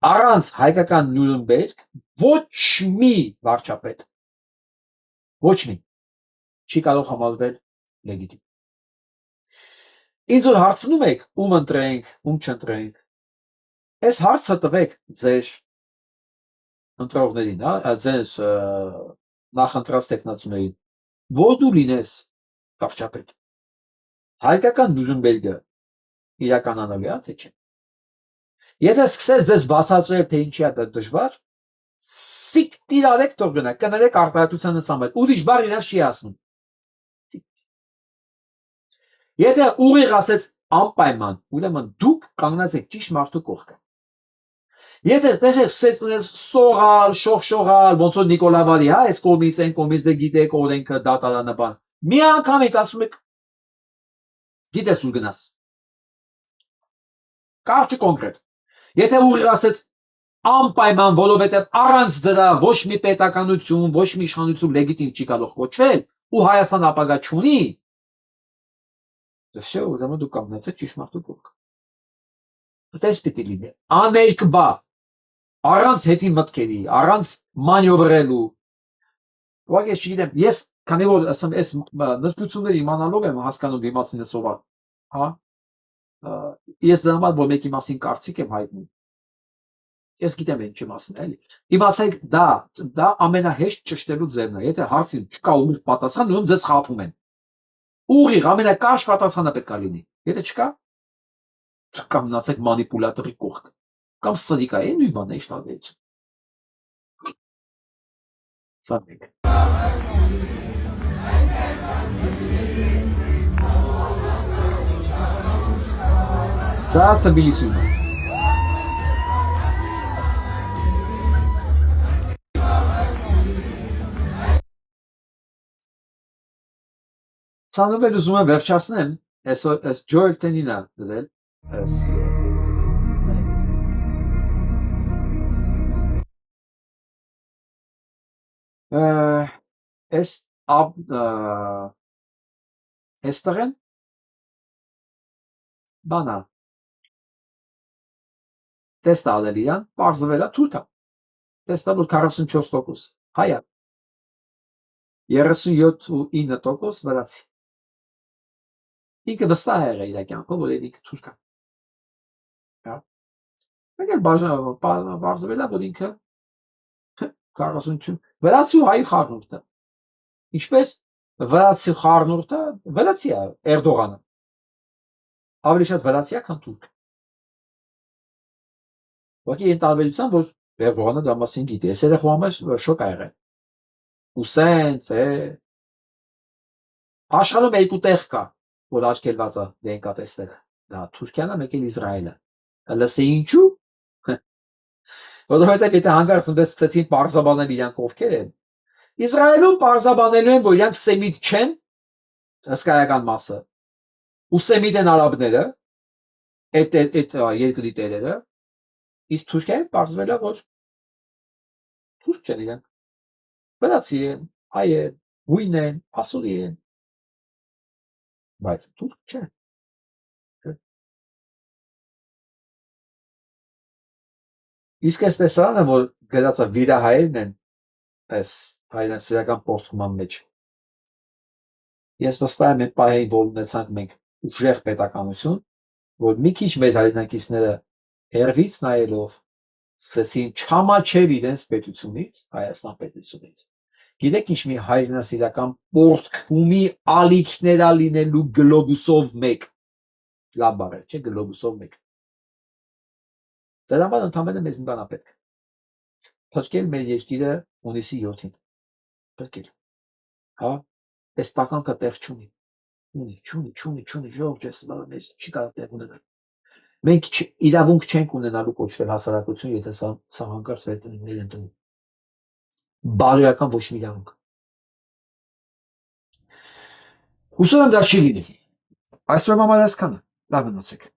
Առանց հայկական Նյուրնբերգ ոչ մի վարչապետ, ոչ մի չի կարող համարվել լեգիտիմ։ Ինձ որ հարցնում եք ում ընտրենք, ում չընտրենք, այս հարցը տվեք ձեր ընտրողներին, ձեր նախընտրած տեխնացուներին, որ դու լինես վարչապետ։ Հայկական Նյուրնբերգը իրականանալու է, թե չէ։ Եթե սկսես ձեզ բացատրել, թե ինչի է դա դժվար, սիկ տիրարեք թող գնա, կներեք արտահայտության նստամետ, ուրիշ բառ իրաց չի ասնում։ Եթե ուղիղ ասեց անպայման, ուրեմն դուք կանգնած եք ճիշտ մարդու կողքը։ Եթե տեսեք սողալ, շողշողալ, ոնց որ Նիկոլավարի, հա, այս կողմից այն կողմից դե գիտեք օրենքը դատարանը բան։ Մի անգամ եք ասում եք գիտես ուր գնաս։ Կարճ կոնկրետ։ Եթե ուղիղ ասեց անպայման, որովհետև առանց դրա ոչ մի պետականություն, ոչ մի իշխանություն լեգիտիմ չի կարող կոչվել ու Հայաստան ապագա չունի, դե վсё, ուրեմն դու կանգնած ես ճիշտ մարդու կողքը։ Այդպես պիտի լինի։ Աներկբա, առանց հետի մտքերի, առանց մանյովրելու։ Ուղղակի ես չգիտեմ, ես քանի որ ասեմ, այս նրբությունները իմանալով եմ հասկանում դիմացինը սովոր, հա։ Ես դրա համար որ մեկի մասին կարծիք եմ հայտնում։ Ես գիտեմ ինչի մասին էլի։ Իմացեք, դա ամենահեշտ ճշտելու ձևն է։ Եթե հարցին չկա ումից պատասխան, ուրեմն ձեզ խաբում են։ Ուղիղ ամենակարճ պատասխանը պետք է լինի։ Եթե չկա, կանգնացեք մանիպուլատորի կողքը։ Կամ սրիկա է նույն բանն է իշխանություն։ Սարդիկ։ Սա Թբիլիսիում է։ Սանովել ուզում եմ վերջացնեմ, այս Ջոել Տենին է դրել, այս տղեն բանա տեստա ալել իրան, պարզվել է թուրք է, տեստա որ 44% հայ է, 37.9% վրացի։ Ինքը վստահ է եղել իր կյանքով, որ ինքը թուրք է։ Մեկ էլ բարձրվել է, որ ինքը 40 վրացի ու հայ խառնուրդը։ Ինչպես վրացի խառնուրդը, վրացի է Էրդողանը։ Ավելի շատ վրացի է, քան թուրք։ Ուղղակի այն տարբերությամբ, որ Էրդողանը դա մասին գիտի, ես երեխայում շոկ ա եղել։ Ու սենց է աշխարհում երկու տեղ կա, որ արգելված է DNK տեստերը։ Դա Թուրքիան է, մեկ էլ Իսրայելը։ Լսե ինչու։ Որովհետև եթե հանկարծ ընդդեսեցին պարզաբանել իրանք ովքեր են, Իսրայելում պարզաբանելու են, որ իրանք սեմիտ չեն, հսկայական մասը, ու սեմիտ են արաբները, այդ երկրի տերերը, իսկ Թուրքիայում պարզվել է, որ թուրք չեն իրանք, վրացի են, հայ են, հույն են, ասորի են, բայց թուրք չեն։ Իսկ այս տեսարանը, որ գրած է վիրահայերն են, այս հայրենասիրական պոստման մեջ, ես վստահ եմ այդ պահին, որ ունեցանք մենք ուժեղ պետականություն, որ մի քիչ մեր հայրենակիցները հեռվից նայելով սկսեցին չամաչել իրենց պետությունից, Հայաստան պետությունից։ Գիտեք ինչ մի հայրենասիրական պորտքումի ալիքներա լինելու գլոբուսով մեկ, լավ բառ է, չէ, գլոբուսով մեկ։ Դրա համար ընդհանրապես մեզ մի բան է պետք։ Փրկել մեր երկիրը հունիսի 7-ին։ Փրկել։ Հա, այս տականքը տեղ չունի, Ժորժ, ես մեզ չի կարող տեղ ունենալ։ Մենք իրավունք չենք ունենալու կոչվել հասարակություն, եթե սա հանկարծ մեր ընդունում։ Բարոյական ոչ մի իրավունք։ Հուսով եմ դա չի լինի։ Այսօր համար այսքանը։ Լավ մնացեք։